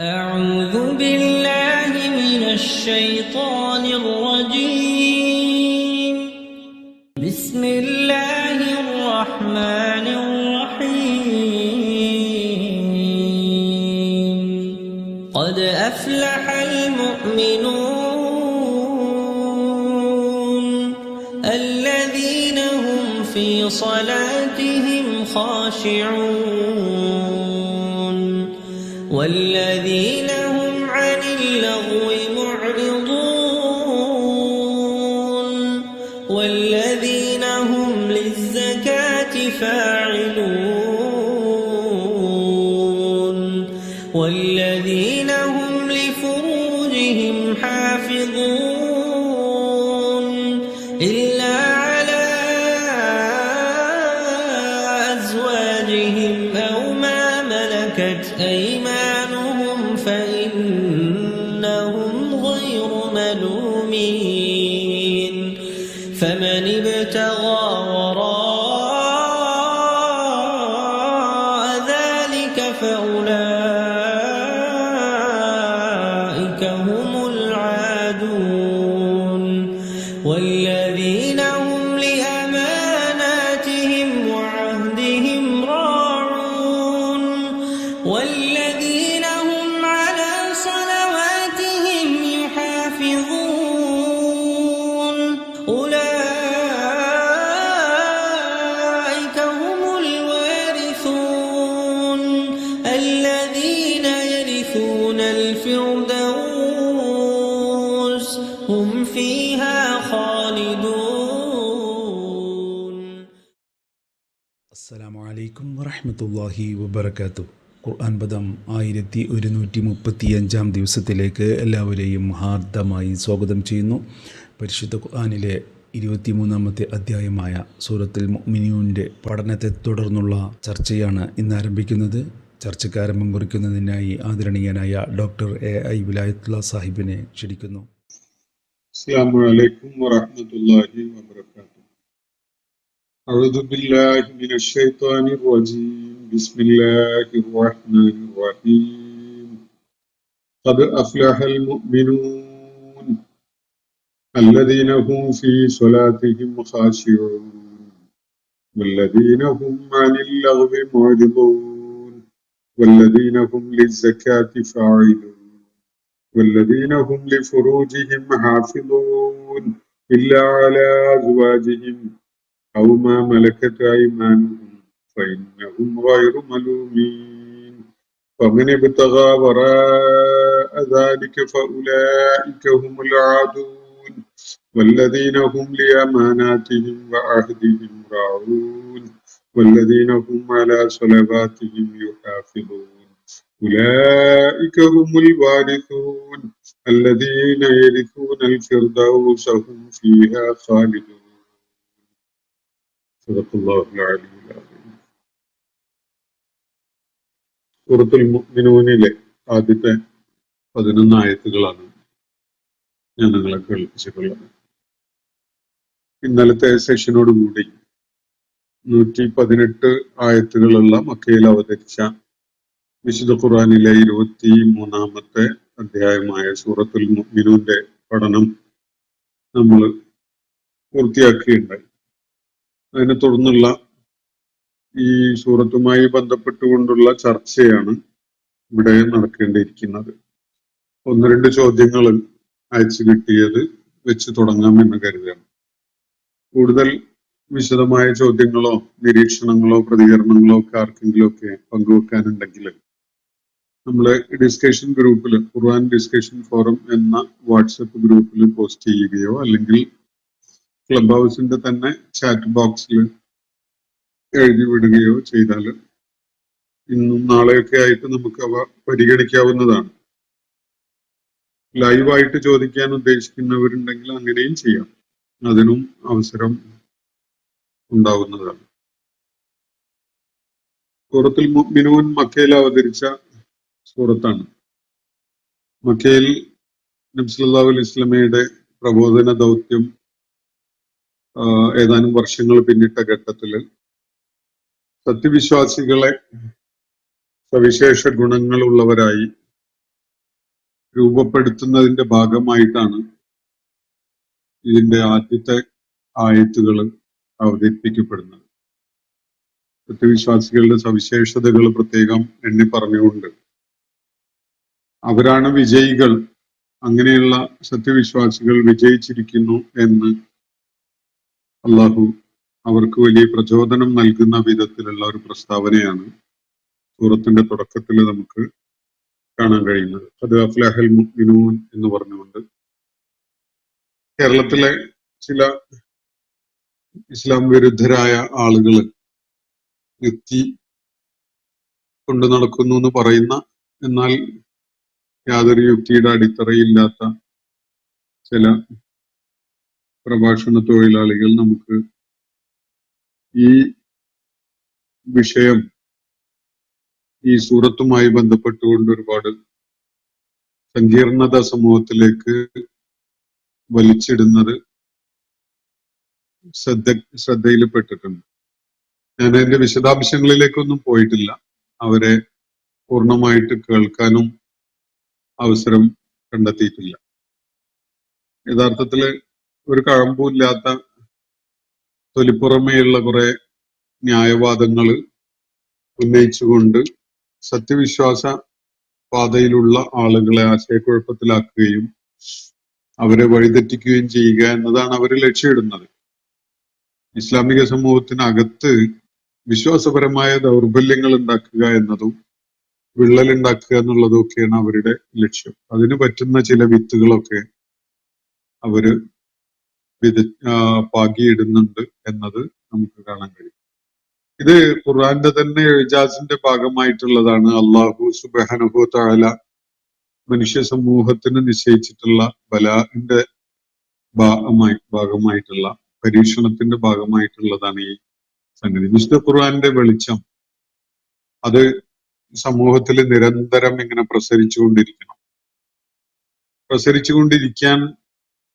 أعوذ بالله من الشيطان الرجيم. بسم الله الرحمن الرحيم. قد أفلح المؤمنون الذين هم في صلاتهم خاشعون والذين هم عن اللغو معرضون والذين هم للزكاة فاعلون والذين هم لفروجهم حافظون إلا على أزواجهم أو ما ملكت أيمانهم فإنهم غير ملومين فمن ابتغى وراء ذلك فأولئك هم العادون والذين هم لأماناتهم وعهدهم راعون والذين هم على صلواتهم يحافظون أولئك هم الوارثون الذين يرثون الفردوس هم فيها خالدون. അസ്സലാമു അലൈക്കും വറഹ്മത്തുള്ളാഹി വബറകാതുഹു. ഖുർആൻ പദം 1135 ദിവസത്തിലേക്ക് എല്ലാവരെയും ഹാർദമായി സ്വാഗതം ചെയ്യുന്നു. പരിശുദ്ധ ഖുർആനിലെ 23-ാമത്തെ അധ്യായമായ സൂറത്തുൽ മുഅ്മിനൂനിൻ്റെ പഠനത്തെ തുടർന്നുള്ള ചർച്ചയാണ് ഇന്ന് ആരംഭിക്കുന്നത്. ചർച്ചയ്ക്ക് ആരംഭം കുറിക്കുന്നതിനായി ആദരണീയനായ ഡോക്ടർ AI വിലായത്തുള്ള സാഹിബിനെ ക്ഷണിക്കുന്നു. അസ്സലാമു അലൈക്കും വറഹ്മത്തുള്ളാഹി വബറകാതുഹു. أعوذ بالله من الشيطان الرجيم. بسم الله الرحمن الرحيم. قد أفلح المؤمنون الذين هم في صلاتهم خاشعون والذين هم عن اللغو معرضون والذين هم للزكاة فاعلون والذين هم لفروجهم حافظون إلا على أزواجهم أو ما ملكت أيمانهم فإنهم غير ملومين فمن ابتغى وراء ذلك فأولئك هم العادون والذين هم لأماناتهم وعهدهم راعون والذين هم على صلواتهم يحافظون أولئك هم الوارثون الذين يرثون الفردوس هم فيها خالدون. സൂറത്തുൽ മുഅ്മിനൂനിലെ ആദ്യത്തെ 11 ആയത്തുകളാണ് ഞാൻ നിങ്ങളെ കേൾപ്പിച്ചിട്ടുള്ളത്. ഇന്നലത്തെ സെഷനോടുകൂടി 118 ആയത്തുകളുള്ള മക്കയിൽ അവതരിച്ച വിശുദ്ധ ഖുർആനിലെ 23-ാമത്തെ അധ്യായമായ സൂറത്തുൽ മുഅ്മിനൂന്റെ പഠനം നമ്മൾ പൂർത്തിയാക്കിയിട്ടുണ്ടായി. അതിനെ തുടർന്നുള്ള ഈ സൂറത്തുമായി ബന്ധപ്പെട്ടുകൊണ്ടുള്ള ചർച്ചയാണ് ഇവിടെ നടക്കേണ്ടിയിരിക്കുന്നത്. 1-2 ചോദ്യങ്ങൾ അയച്ചു കിട്ടിയത് വെച്ച് തുടങ്ങാമെന്ന് കരുതുകയാണ്. കൂടുതൽ വിശദമായ ചോദ്യങ്ങളോ നിരീക്ഷണങ്ങളോ പ്രതികരണങ്ങളോ ഒക്കെ ആർക്കെങ്കിലും ഒക്കെ പങ്കുവെക്കാനുണ്ടെങ്കിൽ നമ്മളെ ഡിസ്കഷൻ ഗ്രൂപ്പിൽ ഖുർആൻ ഡിസ്കഷൻ ഫോറം എന്ന വാട്സപ്പ് ഗ്രൂപ്പിൽ പോസ്റ്റ് ചെയ്യുകയോ അല്ലെങ്കിൽ ക്ലബ് ഹൗസിന്റെ തന്നെ ചാറ്റ് ബോക്സിൽ എഴുതി വിടുകയോ ചെയ്താൽ ഇന്നും നാളെയൊക്കെ ആയിട്ട് നമുക്ക് അവ പരിഗണിക്കാവുന്നതാണ്. ലൈവായിട്ട് ചോദിക്കാൻ ഉദ്ദേശിക്കുന്നവരുണ്ടെങ്കിൽ അങ്ങനെയും ചെയ്യാം, അതിനും അവസരം ഉണ്ടാവുന്നതാണ്. സൂറത്തുൽ മുഅ്മിനൂൻ മക്കയിൽ അവതരിച്ച സൂറത്താണ്. മക്കയിൽ നബി സല്ലല്ലാഹു അലൈഹി വസല്ലമയുടെ പ്രബോധന ദൗത്യം ഏതാനും വർഷങ്ങൾ പിന്നിട്ട ഘട്ടത്തിൽ സത്യവിശ്വാസികളെ സവിശേഷ ഗുണങ്ങളുള്ളവരായി രൂപപ്പെടുത്തുന്നതിന്റെ ഭാഗമായിട്ടാണ് ഇതിന്റെ ആദ്യത്തെ ആയത്തുകൾ അവതരിപ്പിക്കപ്പെടുന്നത്. സത്യവിശ്വാസികളുടെ സവിശേഷതകൾ പ്രത്യേകം എണ്ണി പറഞ്ഞുകൊണ്ട് അവരാണ് വിജയികൾ, അങ്ങനെയുള്ള സത്യവിശ്വാസികൾ വിജയിച്ചിരിക്കുന്നു എന്ന് അള്ളാഹു അവർക്ക് വലിയ പ്രചോദനം നൽകുന്ന വിധത്തിലുള്ള ഒരു പ്രസ്താവനയാണ് സൂറത്തിന്റെ തുടക്കത്തിൽ നമുക്ക് കാണാൻ കഴിയുന്നത്. ഖദ് അഫ്ലഹൽ മുഅ്മിനൂൻ എന്ന് പറഞ്ഞുകൊണ്ട് കേരളത്തിലെ ചില ഇസ്ലാം വിരുദ്ധരായ ആളുകൾ യുക്തി കൊണ്ടു നടക്കുന്നു എന്ന് പറയുന്ന, എന്നാൽ യാതൊരു യുക്തിയുടെ അടിത്തറയില്ലാത്ത ചില പ്രഭാഷണ തൊഴിലാളികൾ നമുക്ക് ഈ വിഷയം, ഈ സൂറത്തുമായി ബന്ധപ്പെട്ടുകൊണ്ട് ഒരുപാട് സങ്കീർണത സമൂഹത്തിലേക്ക് വലിച്ചിടുന്നത് ശ്രദ്ധയിൽപ്പെട്ടിട്ടുണ്ട്. ഞാൻ അതിന്റെ വിശദാംശങ്ങളിലേക്കൊന്നും പോയിട്ടില്ല. അവരെ പൂർണ്ണമായിട്ട് കേൾക്കാനും അവസരം കണ്ടെത്തിയിട്ടില്ല. യഥാർത്ഥത്തില് ഒരു കഴമ്പുമില്ലാത്ത തൊലിപ്പുറമേയുള്ള കുറെ ന്യായവാദങ്ങൾ ഉന്നയിച്ചുകൊണ്ട് സത്യവിശ്വാസ പാതയിലുള്ള ആളുകളെ ആശയക്കുഴപ്പത്തിലാക്കുകയും അവരെ വഴിതെറ്റിക്കുകയും ചെയ്യുക എന്നതാണ് അവർ ലക്ഷ്യമിടുന്നത്. ഇസ്ലാമിക സമൂഹത്തിനകത്ത് വിശ്വാസപരമായ ദൗർബല്യങ്ങൾ ഉണ്ടാക്കുക എന്നതും വിള്ളലുണ്ടാക്കുക എന്നുള്ളതും ഒക്കെയാണ് അവരുടെ ലക്ഷ്യം. അതിന് പറ്റുന്ന ചില വിത്തുകളൊക്കെ അവര് പാകിയിടുന്നുണ്ട് എന്നത് നമുക്ക് കാണാൻ കഴിയും. ഇത് ഖുർആന്റെ തന്നെ ഇജാസിന്റെ ഭാഗമായിട്ടുള്ളതാണ്. അള്ളാഹു സുബ്ഹാനഹു വ തആല മനുഷ്യ സമൂഹത്തിന് നിശ്ചയിച്ചിട്ടുള്ള ബലാഇന്റെ ഭാഗമായിട്ടുള്ള പരീക്ഷണത്തിന്റെ ഭാഗമായിട്ടുള്ളതാണ് ഈ സംഗതി. വിശുദ്ധ ഖുർആന്റെ വെളിച്ചം അത് സമൂഹത്തിൽ നിരന്തരം ഇങ്ങനെ പ്രസരിച്ചുകൊണ്ടിരിക്കാൻ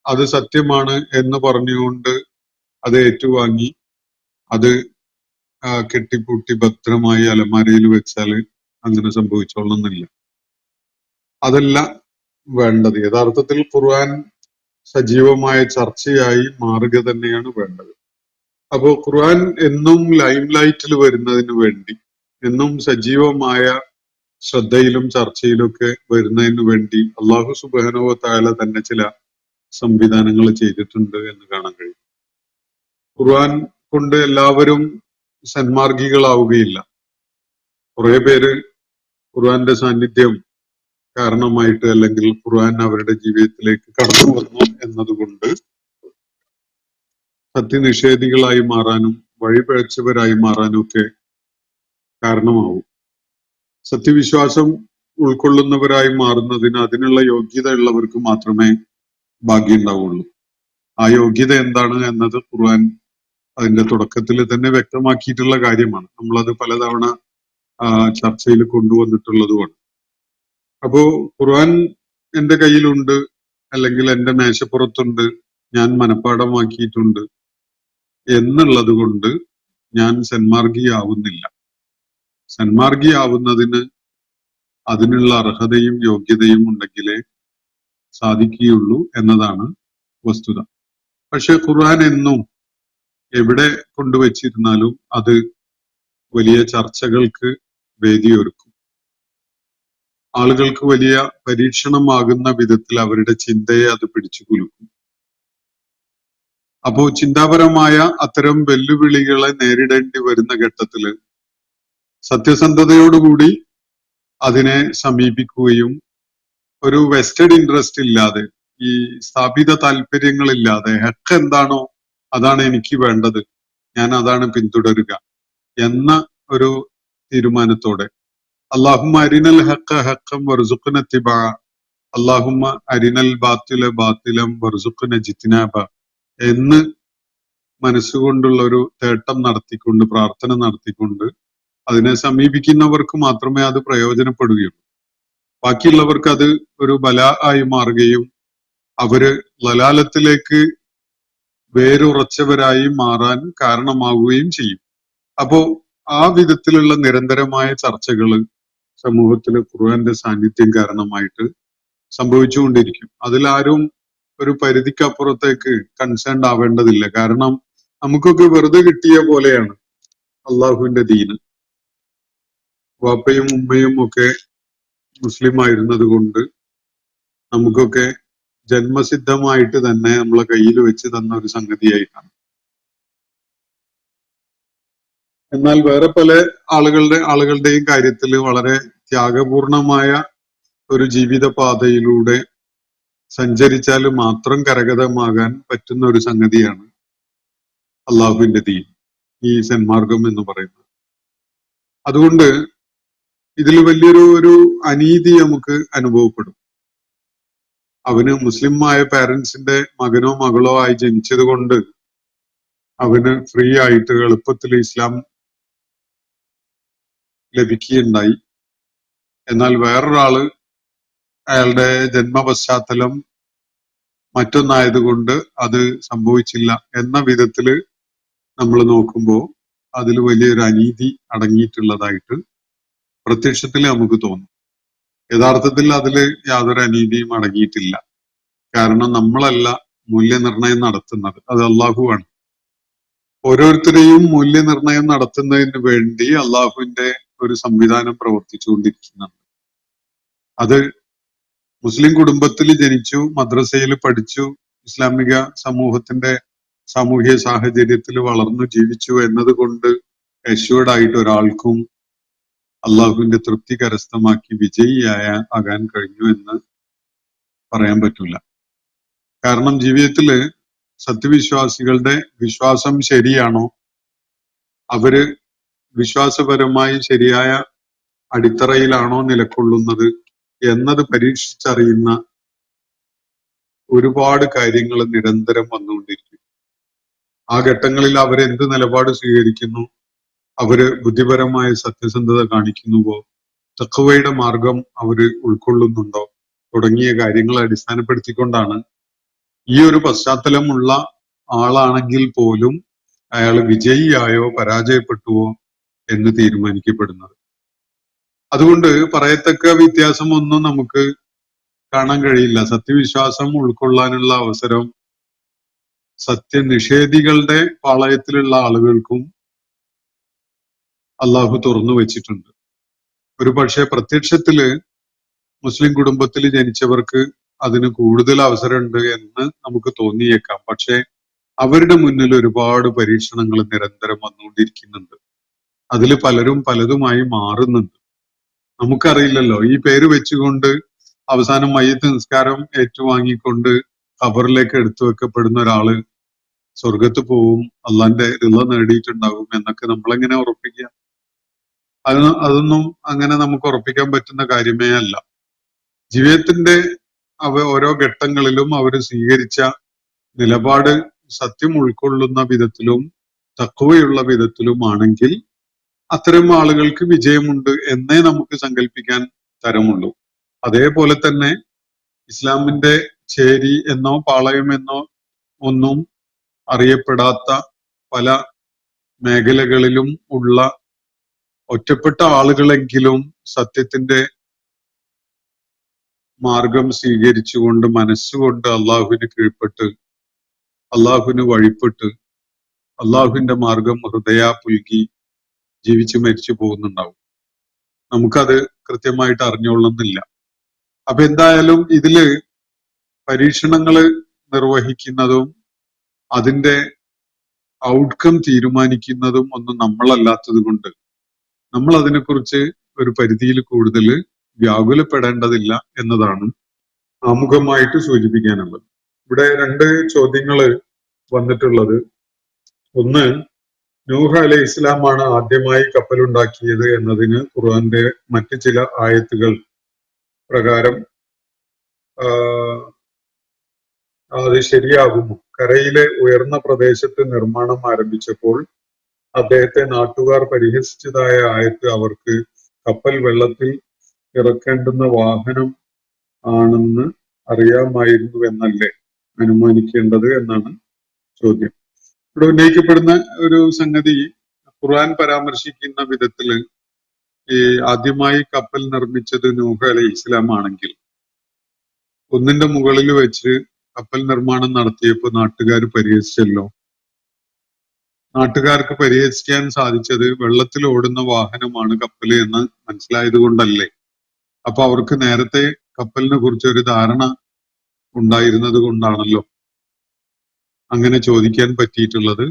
അത് സത്യമാണ് എന്ന് പറഞ്ഞുകൊണ്ട് അത് ഏറ്റുവാങ്ങി അത് കെട്ടിപ്പൂട്ടി ഭദ്രമായി അലമാരയിൽ വെച്ചാൽ അങ്ങനെ സംഭവിച്ചോളണമെന്നില്ല. അതല്ല വേണ്ടത്. യഥാർത്ഥത്തിൽ ഖുർആൻ സജീവമായ ചർച്ചയായി മാറുക തന്നെയാണ് വേണ്ടത്. അപ്പോ ഖുർആൻ എന്നും ലൈം ലൈറ്റിൽ വരുന്നതിന് വേണ്ടി, എന്നും സജീവമായ ശ്രദ്ധയിലും ചർച്ചയിലൊക്കെ വരുന്നതിന് വേണ്ടി അള്ളാഹു സുബ്ഹാനഹു വ തആല തന്നെ ചില സംവിധാനങ്ങൾ ചെയ്തിട്ടുണ്ട് എന്ന് കാണാൻ കഴിയും. ഖുർആൻ കൊണ്ട് എല്ലാവരും സന്മാർഗികളാവുകയില്ല. കുറെ പേര് ഖുർആന്റെ സാന്നിധ്യം കാരണമായിട്ട് അല്ലെങ്കിൽ ഖുർആൻ അവരുടെ ജീവിതത്തിലേക്ക് കടന്നു വന്നു എന്നതുകൊണ്ട് സത്യനിഷേധികളായി മാറാനും വഴിപിഴച്ചവരായി മാറാനും ഒക്കെ കാരണമാവും. സത്യവിശ്വാസം ഉൾക്കൊള്ളുന്നവരായി മാറുന്നതിന് അതിനുള്ള യോഗ്യത ഉള്ളവർക്ക് മാത്രമേ ഭാഗ്യം ഉണ്ടാവുള്ളൂ. ആ യോഗ്യത എന്താണ് എന്നത് ഖുർആൻ അതിന്റെ തുടക്കത്തിൽ തന്നെ വ്യക്തമാക്കിയിട്ടുള്ള കാര്യമാണ്. നമ്മളത് പലതവണ ചർച്ചയിൽ കൊണ്ടുവന്നിട്ടുള്ളതുമാണ്. അപ്പോ ഖുർആൻ എന്റെ കയ്യിലുണ്ട്, അല്ലെങ്കിൽ എന്റെ മേശപ്പുറത്തുണ്ട്, ഞാൻ മനഃപ്പാഠമാക്കിയിട്ടുണ്ട് എന്നുള്ളത് കൊണ്ട് ഞാൻ സന്മാർഗിയാവുന്നില്ല. സന്മാർഗിയാവുന്നതിന് അതിനുള്ള അർഹതയും യോഗ്യതയും ഉണ്ടെങ്കിലേ സാധിക്കുകയുള്ളൂ എന്നതാണ് വസ്തുത. പക്ഷെ ഖുർആൻ എന്നും എവിടെ കൊണ്ടുവച്ചിരുന്നാലും അത് വലിയ ചർച്ചകൾക്ക് വേദിയൊരുക്കും. ആളുകൾക്ക് വലിയ പരീക്ഷണമാകുന്ന വിധത്തിൽ അവരുടെ ചിന്തയെ അത് പിടിച്ചു കുലുക്കും. അപ്പോ ചിന്താപരമായ അത്തരം വെല്ലുവിളികളെ നേരിടേണ്ടി വരുന്ന ഘട്ടത്തില് സത്യസന്ധതയോടുകൂടി അതിനെ സമീപിക്കുകയും ഒരു വെസ്റ്റഡ് ഇൻട്രസ്റ്റ് ഇല്ലാതെ, ഈ സ്ഥാപിത താല്പര്യങ്ങളില്ലാതെ, ഹക്ക് എന്താണോ അതാണ് എനിക്ക് വേണ്ടത്, ഞാൻ അതാണ് പിന്തുടരുക എന്ന ഒരു തീരുമാനത്തോടെ അല്ലാഹുമ്മ അരിനൽ ഹഖ ഹഖൻ വർസുഖ്ന ഇത്തിബാ, അല്ലാഹുമ്മ അരിനൽ ബാത്തില ബാത്തിലം വർസുഖ്ന ജിത്നാബ എന്ന് മനസ്സുകൊണ്ടുള്ള ഒരു തേട്ടം നടത്തിക്കൊണ്ട്, പ്രാർത്ഥന നടത്തിക്കൊണ്ട് അതിനെ സമീപിക്കുന്നവർക്ക് മാത്രമേ അത് പ്രയോജനപ്പെടുകയുള്ളൂ. ബാക്കിയുള്ളവർക്ക് അത് ഒരു ബലാ ആയി മാറുകയും അവര് ലലാലത്തിലേക്ക് വേരുറച്ചവരായി മാറാൻ കാരണമാവുകയും ചെയ്യും. അപ്പോ ആ വിധത്തിലുള്ള നിരന്തരമായ ചർച്ചകള് സമൂഹത്തില് ഖുർആന്റെ സാന്നിധ്യം കാരണമായിട്ട് സംഭവിച്ചുകൊണ്ടിരിക്കും. അതിലാരും ഒരു പരിധിക്കപ്പുറത്തേക്ക് കൺസേൺഡ് ആവേണ്ടതില്ല. കാരണം നമുക്കൊക്കെ വെറുതെ കിട്ടിയ പോലെയാണ് അള്ളാഹുവിന്റെ ദീന്. വാപ്പയും ഉമ്മയും ഒക്കെ മുസ്ലിം ആയിരുന്നത് കൊണ്ട് നമുക്കൊക്കെ ജന്മസിദ്ധമായിട്ട് തന്നെ നമ്മളെ കയ്യിൽ വെച്ച് തന്ന ഒരു സംഗതിയായിട്ടാണ്. എന്നാൽ വേറെ പല ആളുകളുടെയും കാര്യത്തിൽ വളരെ ത്യാഗപൂർണമായ ഒരു ജീവിത പാതയിലൂടെ സഞ്ചരിച്ചാൽ മാത്രം കരഗതമാകാൻ പറ്റുന്ന ഒരു സംഗതിയാണ് അള്ളാഹുവിന്റെ ദീൻ, ഈ സന്മാർഗം എന്ന് പറയുന്നത്. അതുകൊണ്ട് ഇതിൽ വലിയൊരു അനീതി നമുക്ക് അനുഭവപ്പെടും. അവന് മുസ്ലിമായ പാരന്റ്സിന്റെ മകനോ മകളോ ആയി ജനിച്ചത് കൊണ്ട് അവന് ഫ്രീ ആയിട്ട് എളുപ്പത്തിൽ ഇസ്ലാം ലഭിക്കുകയുണ്ടായി. എന്നാൽ വേറൊരാള് അയാളുടെ ജന്മ പശ്ചാത്തലം മറ്റൊന്നായതുകൊണ്ട് അത് സംഭവിച്ചില്ല എന്ന വിധത്തില് നമ്മൾ നോക്കുമ്പോൾ അതിൽ വലിയൊരു അനീതി അടങ്ങിയിട്ടുള്ളതായിട്ട് പ്രത്യക്ഷത്തിൽ നമുക്ക് തോന്നും. യഥാർത്ഥത്തിൽ അതിൽ യാതൊരു അനീതിയും അടങ്ങിയിട്ടില്ല. കാരണം നമ്മളല്ല മൂല്യനിർണയം നടത്തുന്നത്, അത് അള്ളാഹുവാണ്. ഓരോരുത്തരെയും മൂല്യനിർണയം നടത്തുന്നതിന് വേണ്ടി അള്ളാഹുവിന്റെ ഒരു സംവിധാനം പ്രവർത്തിച്ചുകൊണ്ടിരിക്കുന്നുണ്ട്. അത് മുസ്ലിം കുടുംബത്തിൽ ജനിച്ചു, മദ്രസയിൽ പഠിച്ചു, ഇസ്ലാമിക സമൂഹത്തിന്റെ സാമൂഹ്യ സാഹചര്യത്തിൽ വളർന്നു ജീവിച്ചു എന്നതുകൊണ്ട് അഷ്വേർഡ് ആയിട്ട് ഒരാൾക്കും അള്ളാഹുവിന്റെ തൃപ്തി കരസ്ഥമാക്കി ആകാൻ കഴിഞ്ഞു എന്ന് പറയാൻ പറ്റൂല. കാരണം ജീവിതത്തില് സത്യവിശ്വാസികളുടെ വിശ്വാസം ശരിയാണോ, അവര് വിശ്വാസപരമായി ശരിയായ അടിത്തറയിലാണോ നിലകൊള്ളുന്നത് എന്നത് പരീക്ഷിച്ചറിയുന്ന ഒരുപാട് കാര്യങ്ങൾ നിരന്തരം വന്നുകൊണ്ടിരിക്കും. ആ ഘട്ടങ്ങളിൽ അവരെന്ത് നിലപാട് സ്വീകരിക്കുന്നു, അവര് ബുദ്ധിപരമായ സത്യസന്ധത കാണിക്കുന്നുവോ, തഖ്വയുടെ മാർഗം അവര് ഉൾക്കൊള്ളുന്നുണ്ടോ തുടങ്ങിയ കാര്യങ്ങളെ അടിസ്ഥാനപ്പെടുത്തിക്കൊണ്ടാണ് ഈ ഒരു പശ്ചാത്തലമുള്ള ആളാണെങ്കിൽ പോലും അയാൾ വിജയിയായോ പരാജയപ്പെട്ടുവോ എന്ന് തീരുമാനിക്കപ്പെടുന്നത്. അതുകൊണ്ട് പറയത്തക്ക വ്യത്യാസമൊന്നും നമുക്ക് കാണാൻ കഴിയില്ല. സത്യവിശ്വാസം ഉൾക്കൊള്ളാനുള്ള അവസരം സത്യനിഷേധികളുടെ പാളയത്തിലുള്ള ആളുകൾക്കും അള്ളാഹു തുറന്നു വെച്ചിട്ടുണ്ട്. ഒരു പക്ഷേ പ്രത്യക്ഷത്തില് മുസ്ലിം കുടുംബത്തിൽ ജനിച്ചവർക്ക് അതിന് കൂടുതൽ അവസരമുണ്ട് എന്ന് നമുക്ക് തോന്നിയേക്കാം. പക്ഷെ അവരുടെ മുന്നിൽ ഒരുപാട് പരീക്ഷണങ്ങൾ നിരന്തരം വന്നുകൊണ്ടിരിക്കുന്നുണ്ട്. അതിൽ പലരും പലതുമായി മാറുന്നുണ്ട്. നമുക്കറിയില്ലല്ലോ, ഈ പേര് വെച്ചുകൊണ്ട് അവസാനം മയ്യത്ത് നിസ്കാരം ഏറ്റുവാങ്ങിക്കൊണ്ട് ഖബറിലേക്ക് എടുത്തു വെക്കപ്പെടുന്ന ഒരാള് സ്വർഗത്ത് പോവും, അള്ളാന്റെ റിള നേടിയിട്ടുണ്ടാകും എന്നൊക്കെ നമ്മളെങ്ങനെ ഉറപ്പിക്കുക? അതൊന്നും അങ്ങനെ നമുക്ക് ഉറപ്പിക്കാൻ പറ്റുന്ന കാര്യമേ അല്ല. ജീവിതത്തിന്റെ ഓരോ ഘട്ടങ്ങളിലും അവര് സ്വീകരിച്ച നിലപാട് സത്യം ഉൾക്കൊള്ളുന്ന വിധത്തിലും തഖ്വയുള്ള വിധത്തിലുമാണെങ്കിൽ അത്തരം ആളുകൾക്ക് വിജയമുണ്ട് എന്നേ നമുക്ക് സങ്കല്പിക്കാൻ തരമുള്ളൂ. അതേപോലെ തന്നെ ഇസ്ലാമിന്റെ ചേരി എന്നോ പാളയം എന്നോ ഒന്നും അറിയപ്പെടാത്ത പല മേഖലകളിലും ഉള്ള ഒറ്റപ്പെട്ട ആളുകളെങ്കിലും സത്യത്തിന്റെ മാർഗം സ്വീകരിച്ചുകൊണ്ട് മനസ്സുകൊണ്ട് അള്ളാഹുവിന് കീഴ്പ്പെട്ട് അള്ളാഹുവിന് വഴിപ്പെട്ട് അള്ളാഹുവിന്റെ മാർഗം ഹൃദയ പുൽകി ജീവിച്ചു മരിച്ചു പോകുന്നുണ്ടാവും. നമുക്കത് കൃത്യമായിട്ട് അറിഞ്ഞുകൊള്ളുന്നില്ല. അപ്പൊ എന്തായാലും ഇതില് പരീക്ഷണങ്ങള് നിർവഹിക്കുന്നതും അതിന്റെ ഔട്ട്കം തീരുമാനിക്കുന്നതും ഒന്നും നമ്മളല്ലാത്തത് കൊണ്ട് നമ്മൾ അതിനെക്കുറിച്ച് ഒരു പരിധിയിൽ കൂടുതൽ വ്യാകുലപ്പെടേണ്ടതില്ല എന്നതാണ് ആമുഖമായിട്ട് സൂചിപ്പിക്കാനുള്ളത്. ഇവിടെ രണ്ട് ചോദ്യങ്ങള് വന്നിട്ടുള്ളത്. ഒന്ന്, നൂഹ് അലൈഹി ഇസ്ലാമാണ് ആദ്യമായി കപ്പലുണ്ടാക്കിയത് എന്നതിന് ഖുർആന്റെ മറ്റ് ചില ആയത്തുകൾ പ്രകാരം അത് ശരിയാകുമോ? കരയിലെ ഉയർന്ന പ്രദേശത്ത് നിർമ്മാണം ആരംഭിച്ചപ്പോൾ അദ്ദേഹത്തെ നാട്ടുകാർ പരിഹസിച്ചതായ ആയത്ത് അവർക്ക് കപ്പൽ വെള്ളത്തിൽ ഇറക്കേണ്ടുന്ന വാഹനം ആണെന്ന് അറിയാമായിരുന്നു എന്നല്ലേ അനുമാനിക്കേണ്ടത് എന്നാണ് ചോദ്യം. ഇവിടെ ഉന്നയിക്കപ്പെടുന്ന ഒരു സംഗതി, ഖുർആൻ പരാമർശിക്കുന്ന വിധത്തില് ഈ ആദ്യമായി കപ്പൽ നിർമ്മിച്ചത് നൂഹ് അലൈഹി ഇസ്ലാം ആണെങ്കിൽ കുന്നിന്റെ മുകളിൽ വെച്ച് കപ്പൽ നിർമ്മാണം നടത്തിയപ്പോൾ നാട്ടുകാർ പരിഹസിച്ചല്ലോ. നാട്ടുകാർക്ക് പരിഹസിക്കാൻ സാധിച്ചത് വെള്ളത്തിൽ ഓടുന്ന വാഹനമാണ് കപ്പല് എന്ന് മനസ്സിലായത് കൊണ്ടല്ലേ? അപ്പൊ അവർക്ക് നേരത്തെ കപ്പലിനെ കുറിച്ച് ഒരു ധാരണ ഉണ്ടായിരുന്നത് കൊണ്ടാണല്ലോ അങ്ങനെ ചോദിക്കാൻ പറ്റിയിട്ടുള്ളത്,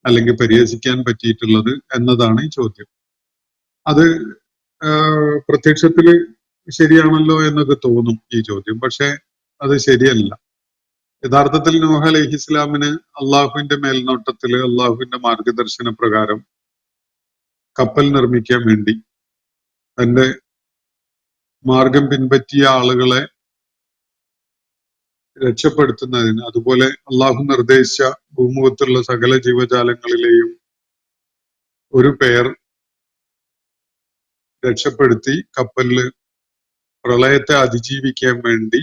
അല്ലെങ്കിൽ പരിഹസിക്കാൻ പറ്റിയിട്ടുള്ളത് എന്നതാണ് ഈ ചോദ്യം. അത് പ്രത്യക്ഷത്തില് ശരിയാണല്ലോ എന്നൊക്കെ തോന്നും ഈ ചോദ്യം, പക്ഷെ അത് ശരിയല്ല. യഥാർത്ഥത്തിൽ നൂഹ് അലൈഹി ഇസ്ലാമിന് അള്ളാഹുവിന്റെ മേൽനോട്ടത്തില് അള്ളാഹുവിന്റെ മാർഗദർശന പ്രകാരം കപ്പൽ നിർമ്മിക്കാൻ വേണ്ടി തന്റെ മാർഗം പിൻപറ്റിയ ആളുകളെ രക്ഷപ്പെടുത്തുന്നതിന്, അതുപോലെ അള്ളാഹു നിർദ്ദേശിച്ച ഭൂമുഖത്തുള്ള സകല ജീവജാലങ്ങളിലെയും ഒരു പേർ രക്ഷപ്പെടുത്തി കപ്പലില് പ്രളയത്തെ അതിജീവിക്കാൻ വേണ്ടി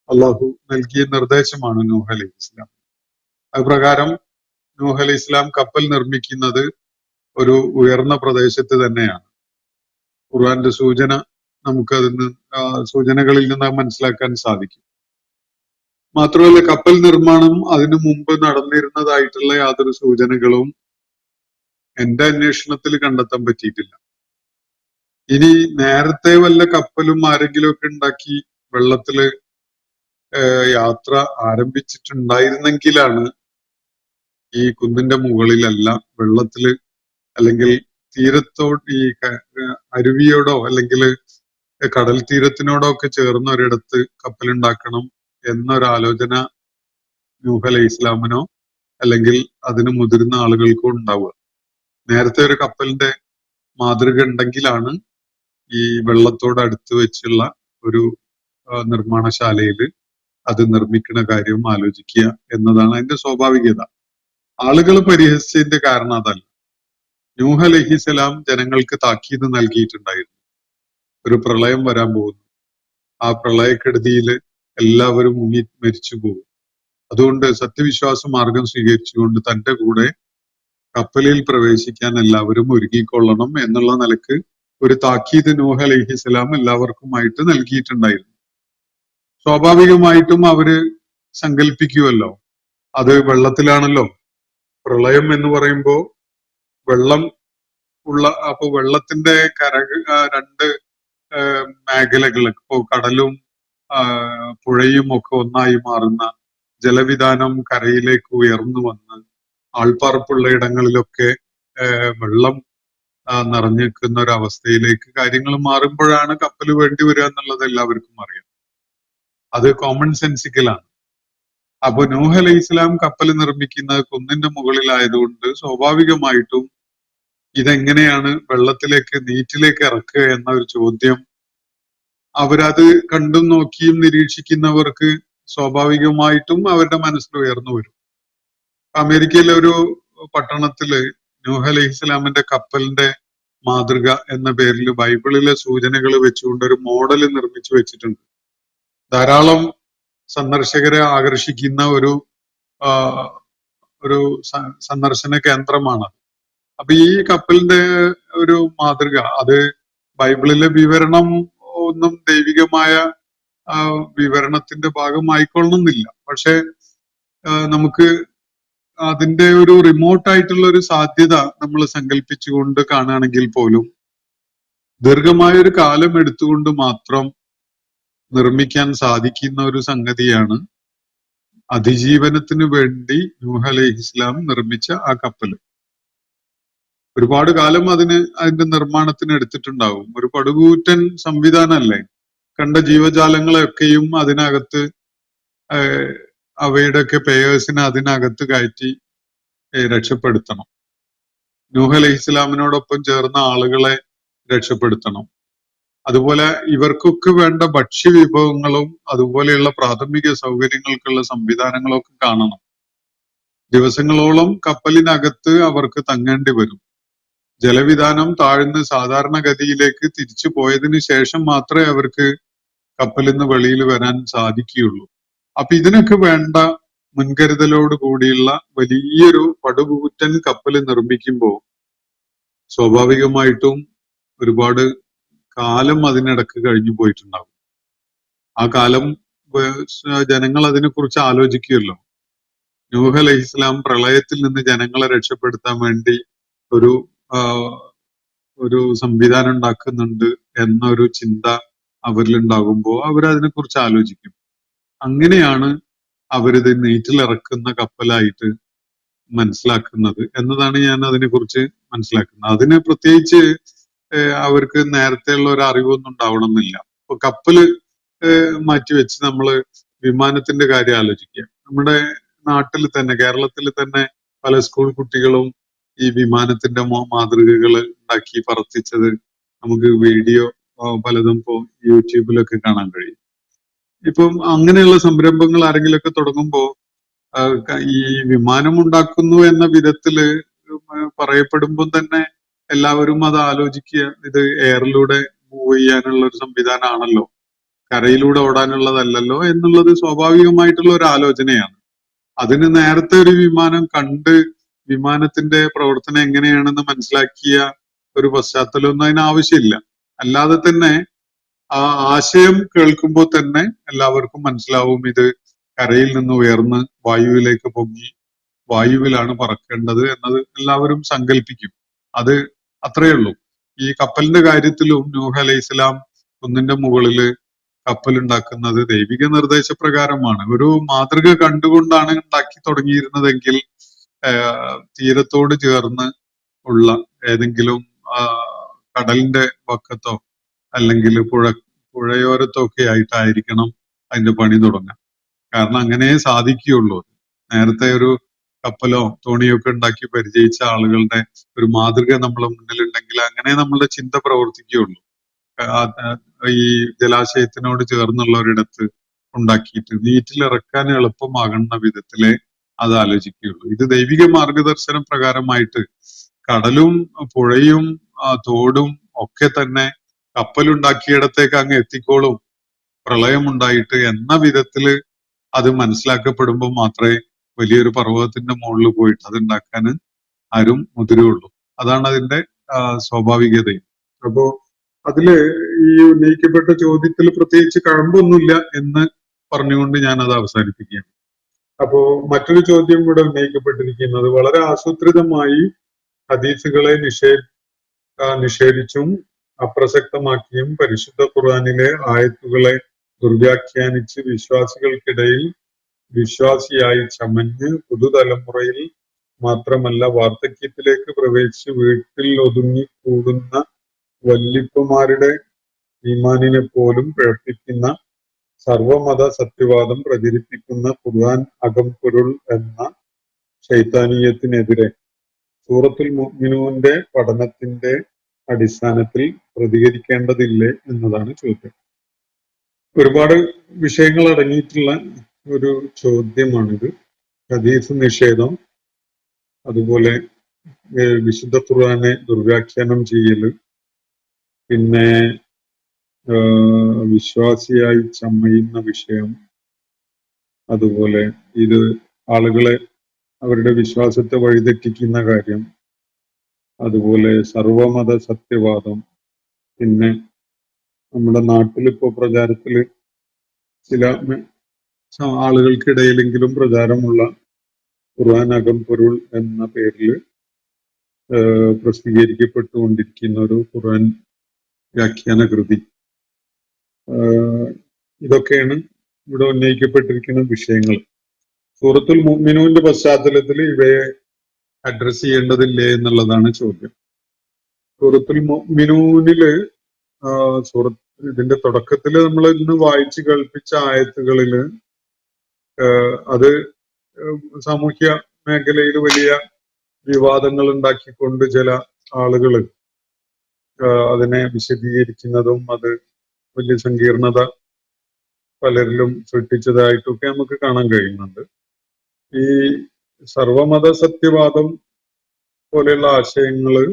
അള്ളാഹു നൽകിയ നിർദ്ദേശമാണ് നൂഹ് അലൈഹി ഇസ്ലാം. അതുപ്രകാരം നൂഹ് അലൈഹി ഇസ്ലാം കപ്പൽ നിർമ്മിക്കുന്നത് ഒരു ഉയർന്ന പ്രദേശത്ത് തന്നെയാണ്. ഖുർആന്റെ സൂചന നമുക്ക് സൂചനകളിൽ നിന്ന് മനസ്സിലാക്കാൻ സാധിക്കും. മാത്രമല്ല കപ്പൽ നിർമ്മാണം അതിനു മുമ്പ് നടന്നിരുന്നതായിട്ടുള്ള യാതൊരു സൂചനകളും എന്റെ അന്വേഷണത്തിൽ കണ്ടെത്താൻ പറ്റിയിട്ടില്ല. ഇനി നേരത്തെ വല്ല കപ്പലും ആരെങ്കിലും ഒക്കെ ഉണ്ടാക്കി വെള്ളത്തില് യാത്ര ആരംഭിച്ചിട്ടുണ്ടായിരുന്നെങ്കിലാണ് ഈ കുന്നിന്റെ മുകളിലല്ല വെള്ളത്തില്, അല്ലെങ്കിൽ ഈ അരുവിയോടോ അല്ലെങ്കിൽ കടൽ തീരത്തിനോടോ ഒക്കെ ചേർന്ന ഒരിടത്ത് കപ്പലുണ്ടാക്കണം എന്നൊരാലോചന നൂഹ് അലൈഹി ഇസ്ലാമിനോ അല്ലെങ്കിൽ അതിന് മുതിർന്ന ആളുകൾക്കോ ഉണ്ടാവുക. നേരത്തെ ഒരു കപ്പലിന്റെ മാതൃക ഉണ്ടെങ്കിലാണ് ഈ വെള്ളത്തോട് അടുത്ത് വെച്ചുള്ള ഒരു നിർമ്മാണശാലയിൽ അത് നിർമ്മിക്കുന്ന കാര്യം ആലോചിക്കുക എന്നതാണ് അതിന്റെ സ്വാഭാവികത. ആളുകൾ പരിഹസിച്ചതിന്റെ കാരണം അതല്ല. നൂഹ് അലൈഹിസ്സലാം ജനങ്ങൾക്ക് താക്കീത് നൽകിയിട്ടുണ്ടായിരുന്നു. ഒരു പ്രളയം വരാൻ പോകുന്നു, ആ പ്രളയക്കെടുതിയിൽ എല്ലാവരും മുങ്ങി മരിച്ചു പോകും. അതുകൊണ്ട് സത്യവിശ്വാസ മാർഗം സ്വീകരിച്ചുകൊണ്ട് തന്റെ കൂടെ കപ്പലിൽ പ്രവേശിക്കാൻ എല്ലാവരും ഒരുങ്ങിക്കൊള്ളണം എന്നുള്ള നിലക്ക് ഒരു താക്കീത് നൂഹ് അലൈഹിസ്സലാം എല്ലാവർക്കുമായിട്ട് നൽകിയിട്ടുണ്ടായിരുന്നു. സ്വാഭാവികമായിട്ടും അവര് സങ്കല്പിക്കുമല്ലോ, അത് വെള്ളത്തിലാണല്ലോ. പ്രളയം എന്ന് പറയുമ്പോ വെള്ളം അപ്പൊ വെള്ളത്തിന്റെ രണ്ട് മേഖലകൾ, ഇപ്പോ കടലും പുഴയും ഒക്കെ ഒന്നായി മാറുന്ന, ജലവിധാനം കരയിലേക്ക് ഉയർന്നു വന്ന് ആൾപ്പാർപ്പുള്ള ഇടങ്ങളിലൊക്കെ വെള്ളം നിറഞ്ഞിരിക്കുന്ന ഒരു അവസ്ഥയിലേക്ക് കാര്യങ്ങൾ മാറുമ്പോഴാണ് കപ്പൽ വേണ്ടി വരിക എന്നുള്ളത് എല്ലാവർക്കും അറിയാം. അത് കോമൺ സെൻസിക്കലാണ്. അപ്പൊ നൂഹ് അലൈഹി ഇസ്ലാം കപ്പൽ നിർമ്മിക്കുന്നത് കുന്നിന്റെ മുകളിലായതുകൊണ്ട് സ്വാഭാവികമായിട്ടും ഇതെങ്ങനെയാണ് വെള്ളത്തിലേക്ക് നീറ്റിലേക്ക് ഇറക്കുക എന്ന ഒരു ചോദ്യം അവരത് കണ്ടും നോക്കിയും നിരീക്ഷിക്കുന്നവർക്ക് സ്വാഭാവികമായിട്ടും അവരുടെ മനസ്സിൽ ഉയർന്നു വരും. അമേരിക്കയിലെ ഒരു പട്ടണത്തില് നൂഹ് അലൈഹി ഇസ്ലാമിന്റെ കപ്പലിന്റെ മാതൃക എന്ന പേരിൽ ബൈബിളിലെ സൂചനകൾ വെച്ചുകൊണ്ട് ഒരു മോഡൽ നിർമ്മിച്ചു വെച്ചിട്ടുണ്ട്. ധാരാളം സന്ദർശകരെ ആകർഷിക്കുന്ന ഒരു സന്ദർശന കേന്ദ്രമാണ്. അപ്പൊ ഈ കപ്പലിന്റെ ഒരു മാതൃക, അത് ബൈബിളിലെ വിവരണം ഒന്നും ദൈവികമായ വിവരണത്തിന്റെ ഭാഗമായിക്കൊള്ളണമെന്നില്ല. പക്ഷെ നമുക്ക് അതിന്റെ ഒരു റിമോട്ട് ആയിട്ടുള്ള ഒരു സാധ്യത നമ്മൾ സങ്കല്പിച്ചുകൊണ്ട് കാണുകയാണെങ്കിൽ പോലും ദീർഘമായ ഒരു കാലം എടുത്തുകൊണ്ട് മാത്രം നിർമ്മിക്കാൻ സാധിക്കുന്ന ഒരു സംഗതിയാണ് അതിജീവനത്തിന് വേണ്ടി നൂഹ് അലൈഹി ഇസ്ലാം നിർമ്മിച്ച ആ കപ്പല്. ഒരുപാട് കാലം അതിന്റെ നിർമ്മാണത്തിന് എടുത്തിട്ടുണ്ടാവും. ഒരു പടുകൂറ്റൻ സംവിധാനമല്ലേ. കണ്ട ജീവജാലങ്ങളെയൊക്കെയും അതിനകത്ത് അവയുടെയൊക്കെ പേയേഴ്സിനെ അതിനകത്ത് കയറ്റി രക്ഷപ്പെടുത്തണം. നൂഹ് അലൈഹി ഇസ്ലാമിനോടൊപ്പം ചേർന്ന ആളുകളെ രക്ഷപ്പെടുത്തണം. അതുപോലെ ഇവർക്കൊക്കെ വേണ്ട ഭക്ഷ്യവിഭവങ്ങളും അതുപോലെയുള്ള പ്രാഥമിക സൗകര്യങ്ങൾക്കുള്ള സംവിധാനങ്ങളും ഒക്കെ കാണണം. ദിവസങ്ങളോളം കപ്പലിനകത്ത് അവർക്ക് തങ്ങേണ്ടി വരും. ജലവിധാനം താഴ്ന്ന് സാധാരണഗതിയിലേക്ക് തിരിച്ചു പോയതിനു ശേഷം മാത്രമേ അവർക്ക് കപ്പലിൽ നിന്ന് വെളിയിൽ വരാൻ സാധിക്കുകയുള്ളൂ. അപ്പൊ ഇതിനൊക്കെ വേണ്ട മുൻകരുതലോട് കൂടിയുള്ള വലിയൊരു പടുകൂറ്റൻ കപ്പൽ നിർമ്മിക്കുമ്പോൾ സ്വാഭാവികമായിട്ടും ഒരുപാട് കാലം അതിനിടക്ക് കഴിഞ്ഞു പോയിട്ടുണ്ടാകും. ആ കാലം ജനങ്ങൾ അതിനെക്കുറിച്ച് ആലോചിക്കുമല്ലോ. നൂഹ് അലൈഹി ഇസ്ലാം പ്രളയത്തിൽ നിന്ന് ജനങ്ങളെ രക്ഷപ്പെടുത്താൻ വേണ്ടി ഒരു ആ, ഒരു സംവിധാനം ഉണ്ടാക്കുന്നുണ്ട് എന്നൊരു ചിന്ത അവരിലുണ്ടാകുമ്പോൾ അവരതിനെ കുറിച്ച് ആലോചിക്കും. അങ്ങനെയാണ് അവരിത് നീറ്റിലിറക്കുന്ന കപ്പലായിട്ട് മനസ്സിലാക്കുന്നത് എന്നതാണ് ഞാൻ അതിനെക്കുറിച്ച് മനസ്സിലാക്കുന്നത്. അതിന് പ്രത്യേകിച്ച് അവർക്ക് നേരത്തെയുള്ള ഒരു അറിവൊന്നും ഉണ്ടാവണമെന്നില്ല. ഇപ്പൊ കപ്പല് മാറ്റിവെച്ച് നമ്മള് വിമാനത്തിന്റെ കാര്യം ആലോചിക്കുക. നമ്മുടെ നാട്ടിൽ തന്നെ, കേരളത്തിൽ തന്നെ പല സ്കൂൾ കുട്ടികളും ഈ വിമാനത്തിന്റെ മാതൃകകൾ ഉണ്ടാക്കി പറത്തിച്ചത് നമുക്ക് വീഡിയോ പലതും ഇപ്പോ യൂട്യൂബിലൊക്കെ കാണാൻ കഴിയും. ഇപ്പം അങ്ങനെയുള്ള സംരംഭങ്ങൾ ആരെങ്കിലുമൊക്കെ തുടങ്ങുമ്പോ ഈ വിമാനം ഉണ്ടാക്കുന്നു എന്ന വിധത്തില് പറയപ്പെടുമ്പോൾ തന്നെ എല്ലാവരും അത് ആലോചിക്കുക, ഇത് എയറിലൂടെ മൂവ് ചെയ്യാനുള്ള ഒരു സംവിധാനമാണല്ലോ, കരയിലൂടെ ഓടാനുള്ളതല്ലല്ലോ എന്നുള്ളത് സ്വാഭാവികമായിട്ടുള്ള ഒരു ആലോചനയാണ്. അതിന് നേരത്തെ ഒരു വിമാനം കണ്ട് വിമാനത്തിന്റെ പ്രവർത്തനം എങ്ങനെയാണെന്ന് മനസ്സിലാക്കിയ ഒരു പശ്ചാത്തലമൊന്നും അതിന് ആവശ്യമില്ല. അല്ലാതെ തന്നെ ആ ആശയം കേൾക്കുമ്പോൾ തന്നെ എല്ലാവർക്കും മനസ്സിലാവും ഇത് കരയിൽ നിന്ന് ഉയർന്ന് വായുവിലേക്ക് പൊങ്ങി വായുവിലാണ് പറക്കേണ്ടത് എന്നത് എല്ലാവരും സങ്കല്പിക്കും. അത് അത്രയേ ഉള്ളൂ. ഈ കപ്പലിന്റെ കാര്യത്തിലും നൂഹ് അലൈഹി ഇസ്ലാം കുന്നിന്റെ മുകളില് കപ്പൽ ഉണ്ടാക്കുന്നത് ദൈവിക നിർദ്ദേശപ്രകാരമാണ്. ഒരു മാതൃക കണ്ടുകൊണ്ടാണ് ഉണ്ടാക്കി തുടങ്ങിയിരുന്നതെങ്കിൽ തീരത്തോട് ചേർന്ന് ഉള്ള ഏതെങ്കിലും കടലിന്റെ വക്കത്തോ അല്ലെങ്കിൽ പുഴയോരത്തോ ഒക്കെ ആയിട്ടായിരിക്കണം അതിന്റെ പണി തുടങ്ങാൻ. കാരണം അങ്ങനെ സാധിക്കുകയുള്ളൂ. നേരത്തെ ഒരു കപ്പലോ തോണിയോ ഒക്കെ ഉണ്ടാക്കി പരിചയിച്ച ആളുകളുടെ ഒരു മാതൃക നമ്മളെ മുന്നിലുണ്ടെങ്കിൽ അങ്ങനെ നമ്മളുടെ ചിന്ത പ്രവർത്തിക്കുകയുള്ളൂ. ഈ ജലാശയത്തിനോട് ചേർന്നുള്ള ഒരിടത്ത് ഉണ്ടാക്കിയിട്ട് നീറ്റിലിറക്കാൻ എളുപ്പമാകുന്ന വിധത്തിലെ അത് ആലോചിക്കുകയുള്ളൂ. ഇത് ദൈവിക മാർഗദർശന പ്രകാരമായിട്ട് കടലും പുഴയും തോടും ഒക്കെ തന്നെ കപ്പലുണ്ടാക്കിയിടത്തേക്ക് അങ്ങ് എത്തിക്കോളും പ്രളയമുണ്ടായിട്ട് എന്ന വിധത്തില് അത് മനസ്സിലാക്കപ്പെടുമ്പോൾ മാത്രമേ വലിയൊരു പർവ്വതത്തിന്റെ മുകളിൽ പോയിട്ട് അത് ഉണ്ടാക്കാൻ ആരും മുതിരുള്ളൂ. അതാണ് അതിന്റെ സ്വാഭാവികതയും. അപ്പോ അതില് ഈ ഉന്നയിക്കപ്പെട്ട ചോദ്യത്തിൽ പ്രത്യേകിച്ച് കഴമ്പൊന്നുമില്ല എന്ന് പറഞ്ഞുകൊണ്ട് ഞാൻ അത് അവസാനിപ്പിക്കുകയാണ്. അപ്പോ മറ്റൊരു ചോദ്യം ഇവിടെ ഉന്നയിക്കപ്പെട്ടിരിക്കുന്നത് വളരെ ആസൂത്രിതമായി ഹദീസുകളെ നിഷേധിച്ചും അപ്രസക്തമാക്കിയും പരിശുദ്ധ ഖുർആനിലെ ആയത്തുകളെ ദുർവ്യാഖ്യാനിച്ച് വിശ്വാസികൾക്കിടയിൽ വിശ്വാസിയായി ചമഞ്ഞ് പുതുതലമുറയിൽ മാത്രമല്ല വാർദ്ധക്യത്തിലേക്ക് പ്രവേശിച്ച് വീട്ടിൽ ഒതുങ്ങിക്കൂടുന്ന വല്ലിപ്പമാരുടെ ഈമാനിനെ പോലും പിഴപ്പിക്കുന്ന സർവമത സത്യവാദം പ്രചരിപ്പിക്കുന്ന ഖുർആൻ അകംപൊരുൾ എന്ന ശൈത്താനീയത്തിനെതിരെ സൂറത്തുൽ മുഅ്മിനൂന്റെ പഠനത്തിന്റെ അടിസ്ഥാനത്തിൽ പ്രതികരിക്കേണ്ടതില്ലേ എന്നതാണ് ചോദ്യം. ഒരുപാട് വിഷയങ്ങൾ അടങ്ങിയിട്ടുള്ള ഒരു ചോദ്യമാണിത്. ഹദീസ് നിഷേധം, അതുപോലെ വിശുദ്ധ ഖുർആനെ ദുർവ്യാഖ്യാനം ചെയ്യല്, പിന്നെ വിശ്വാസിയായി ചമയുന്ന വിഷയം, അതുപോലെ ഇത് ആളുകളെ അവരുടെ വിശ്വാസത്തെ വഴിതെറ്റിക്കുന്ന കാര്യം, അതുപോലെ സർവമത സത്യവാദം, പിന്നെ നമ്മുടെ നാട്ടിലിപ്പോ പ്രചാരത്തില് ചില ആളുകൾക്കിടയിലെങ്കിലും പ്രചാരമുള്ള ഖുർആൻ അകംപൊരുൾ എന്ന പേരിൽ പ്രസിദ്ധീകരിക്കപ്പെട്ടുകൊണ്ടിരിക്കുന്ന ഒരു ഖുർആൻ വ്യാഖ്യാന കൃതി, ഇതൊക്കെയാണ് ഇവിടെ ഉന്നയിക്കപ്പെട്ടിരിക്കുന്ന വിഷയങ്ങൾ. സൂറത്തുൽ മുഅ്മിനൂന്റെ പശ്ചാത്തലത്തിൽ ഇവയെ അഡ്രസ് ചെയ്യേണ്ടതില്ലേ എന്നുള്ളതാണ് ചോദ്യം. സൂറത്തുൽ മുഅ്മിനൂനില് ഇതിന്റെ തുടക്കത്തിൽ നമ്മൾ ഇന്ന് വായിച്ചു കേൾപ്പിച്ച ആയത്തുകളില് അത് സാമൂഹ്യ മേഖലയിൽ വലിയ വിവാദങ്ങൾ ഉണ്ടാക്കിക്കൊണ്ട് ചില ആളുകൾ അതിനെ വിശദീകരിക്കുന്നതും അത് വലിയ സങ്കീർണത പലരിലും സൃഷ്ടിച്ചതായിട്ടൊക്കെ നമുക്ക് കാണാൻ കഴിയുന്നുണ്ട്. ഈ സർവമത സത്യവാദം പോലെയുള്ള ആശയങ്ങള്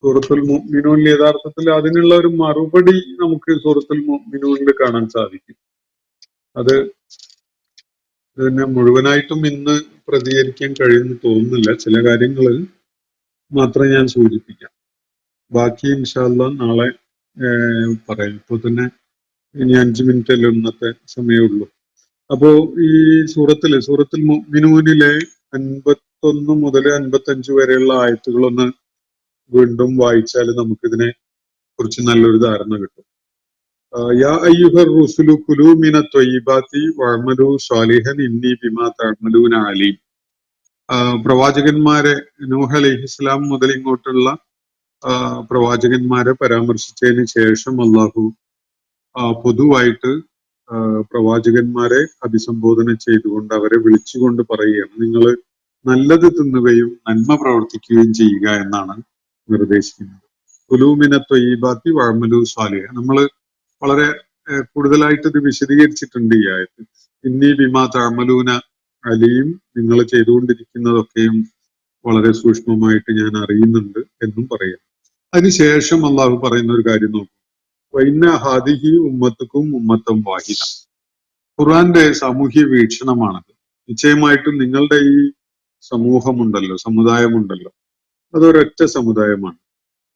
സൂറത്തുൽ മുഅ്മിനൂനിൽ യഥാർത്ഥത്തിൽ അതിനുള്ള ഒരു മറുപടി നമുക്ക് സൂറത്തുൽ മുഅ്മിനൂനിൽ കാണാൻ സാധിക്കും. അത് ഇതിനെ മുഴുവനായിട്ടും ഇന്ന് പ്രതികരിക്കാൻ കഴിയുമെന്ന് തോന്നുന്നില്ല. ചില കാര്യങ്ങൾ മാത്രം ഞാൻ സൂചിപ്പിക്കാം. ബാക്കി ഇൻഷാ അല്ലാഹ് നാളെ പറയാം. ഇപ്പൊ തന്നെ ഇനി 5 അല്ലേ ഇന്നത്തെ സമയമുള്ളൂ. അപ്പോ ഈ സൂറത്തുൽ മുഅ്മിനൂനിലെ 51 മുതൽ 55 വരെയുള്ള ആയത്തുകളൊന്ന് വീണ്ടും വായിച്ചാൽ നമുക്കിതിനെ കുറിച്ച് നല്ലൊരു ധാരണ കിട്ടും. യാ അയ്യുഹർ റുസുലു കുലൂ മിനത് ത്വയ്യിബാതി വഅമലൂ സ്വാലിഹൻ ഇന്നി ബിമാ തഅമലൂന അലീം. പ്രവാചകന്മാരെ നൂഹ് അലൈഹിസ്സലാം മുതൽ ഇങ്ങോട്ടുള്ള പ്രവാചകന്മാരെ പരാമർശിച്ചതിന് ശേഷം അള്ളാഹു പൊതുവായിട്ട് പ്രവാചകന്മാരെ അഭിസംബോധന ചെയ്തുകൊണ്ട് അവരെ വിളിച്ചുകൊണ്ട് പറയുകയാണ്, നിങ്ങൾ നല്ലത് തിന്നുകയും നന്മ പ്രവർത്തിക്കുകയും ചെയ്യുക എന്നാണ് നിർദ്ദേശിക്കുന്നത്. കുലൂമിന ത്വയ്യിബാത്തി വഅമലൂ സ്വാലിഹ. നമ്മൾ വളരെ കൂടുതലായിട്ട് ഇത് വിശദീകരിച്ചിട്ടുണ്ട് ഈ ആയത്ത്. ഇന്നി ബിമാ തഅമലൂന അലീം, നിങ്ങൾ ചെയ്തുകൊണ്ടിരിക്കുന്നതൊക്കെയും വളരെ സൂക്ഷ്മമായിട്ട് ഞാൻ അറിയുന്നുണ്ട് എന്നും പറയാം. അതിനുശേഷം അള്ളാഹു പറയുന്ന ഒരു കാര്യം നോക്കും, വൈന്ന ഹാദിഹി ഉമ്മത്തുക്കും ഉമ്മത്തം വാഹിദ. ഖുർആന്റെ സാമൂഹ്യ വീക്ഷണമാണത്. നിശ്ചയമായിട്ടും നിങ്ങളുടെ ഈ സമൂഹമുണ്ടല്ലോ, സമുദായമുണ്ടല്ലോ, അതൊരൊറ്റ സമുദായമാണ്,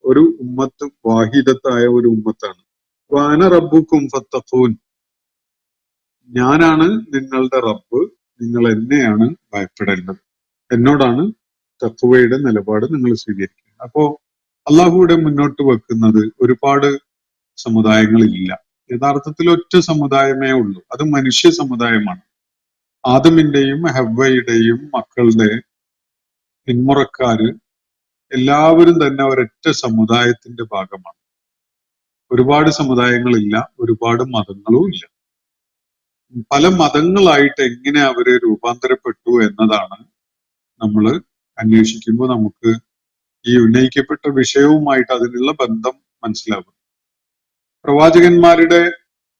ഒരു ഉമ്മത്ത്, വാഹിദത്തായ ഒരു ഉമ്മത്താണ്. വാന റബ്ബുക്കും ഫത്തഖൂൻ, ഞാനാണ് നിങ്ങളുടെ റബ്ബ്, നിങ്ങൾ എന്നെയാണ് ഭയപ്പെടേണ്ടത്, എന്നോടാണ് തഖ്വയുടെ നിലപാട് നിങ്ങൾ സ്വീകരിക്കുക. അപ്പോ അള്ളാഹുവിടെ മുന്നോട്ട് വെക്കുന്നത് ഒരുപാട് സമുദായങ്ങളില്ല. യഥാർത്ഥത്തിൽ ഒറ്റ സമുദായമേ ഉള്ളൂ, അത് മനുഷ്യ സമുദായമാണ്. ആദമിന്റെയും ഹവ്വയുടെയും മക്കളുടെ പിന്മുറക്കാര് എല്ലാവരും തന്നെ ഒരൊറ്റ സമുദായത്തിന്റെ ഭാഗമാണ്. ഒരുപാട് സമുദായങ്ങളില്ല, ഒരുപാട് മതങ്ങളും ഇല്ല. പല മതങ്ങളായിട്ട് എങ്ങനെ അവര് രൂപാന്തരപ്പെട്ടു എന്നതാണ് നമ്മൾ അന്വേഷിക്കുമ്പോൾ നമുക്ക് ഈ ഉന്നയിക്കപ്പെട്ട വിഷയവുമായിട്ട് അതിനുള്ള ബന്ധം മനസ്സിലാകും. പ്രവാചകന്മാരുടെ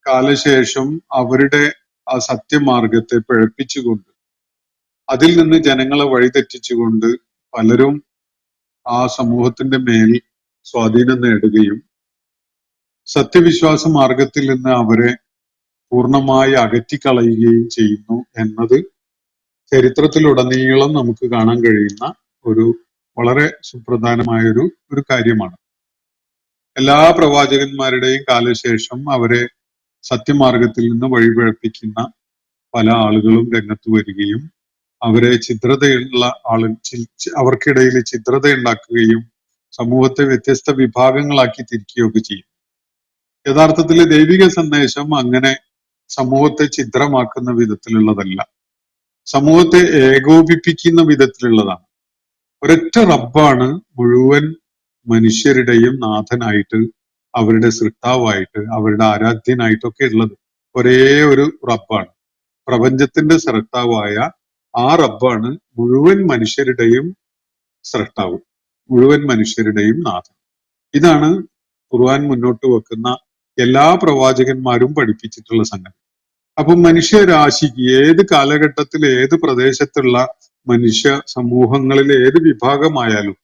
കാലശേഷം അവരുടെ ആ സത്യമാർഗത്തെ പിഴപ്പിച്ചുകൊണ്ട് അതിൽ നിന്ന് ജനങ്ങളെ വഴിതെറ്റിച്ചുകൊണ്ട് പലരും ആ സമൂഹത്തിന്റെ മേൽ സ്വാധീനം നേടുകയും സത്യവിശ്വാസ മാർഗത്തിൽ നിന്ന് അവരെ പൂർണ്ണമായി അകറ്റിക്കളയുകയും ചെയ്യുന്നു എന്നത് ചരിത്രത്തിലുടനീളം നമുക്ക് കാണാൻ കഴിയുന്ന ഒരു വളരെ സുപ്രധാനമായ ഒരു കാര്യമാണ്. എല്ലാ പ്രവാചകന്മാരുടെയും കാലശേഷം അവരെ സത്യമാർഗത്തിൽ നിന്ന് വഴിപിഴപ്പിക്കുന്ന പല ആളുകളും രംഗത്ത് വരികയും അവരെ ഛിദ്രതയുള്ള അവർക്കിടയിൽ ഛിദ്രത ഉണ്ടാക്കുകയും സമൂഹത്തെ വ്യത്യസ്ത വിഭാഗങ്ങളാക്കി തിരിക്കുകയൊക്കെ ചെയ്യും. യഥാർത്ഥത്തിൽ ദൈവിക സന്ദേശം അങ്ങനെ സമൂഹത്തെ ഛിദ്രമാക്കുന്ന വിധത്തിലുള്ളതല്ല, സമൂഹത്തെ ഏകോപിപ്പിക്കുന്ന വിധത്തിലുള്ളതാണ്. ഒരൊറ്റ റബ്ബാണ് മുഴുവൻ മനുഷ്യരുടെയും നാഥനായിട്ട്, അവരുടെ സൃഷ്ടാവായിട്ട്, അവരുടെ ആരാധ്യനായിട്ടൊക്കെ ഉള്ളത്. ഒരേ ഒരു റബ്ബാണ്, പ്രപഞ്ചത്തിന്റെ സൃഷ്ടാവായ ആ റബ്ബാണ് മുഴുവൻ മനുഷ്യരുടെയും സൃഷ്ടാവ്, മുഴുവൻ മനുഷ്യരുടെയും നാഥൻ. ഇതാണ് ഖുർആൻ മുന്നോട്ട് വെക്കുന്ന എല്ലാ പ്രവാചകന്മാരും പഠിപ്പിച്ചിട്ടുള്ള സംഗതി. അപ്പൊ മനുഷ്യരാശിക്ക് ഏത് കാലഘട്ടത്തിൽ ഏത് പ്രദേശത്തുള്ള മനുഷ്യ സമൂഹങ്ങളിൽ ഏത് വിഭാഗമായാലും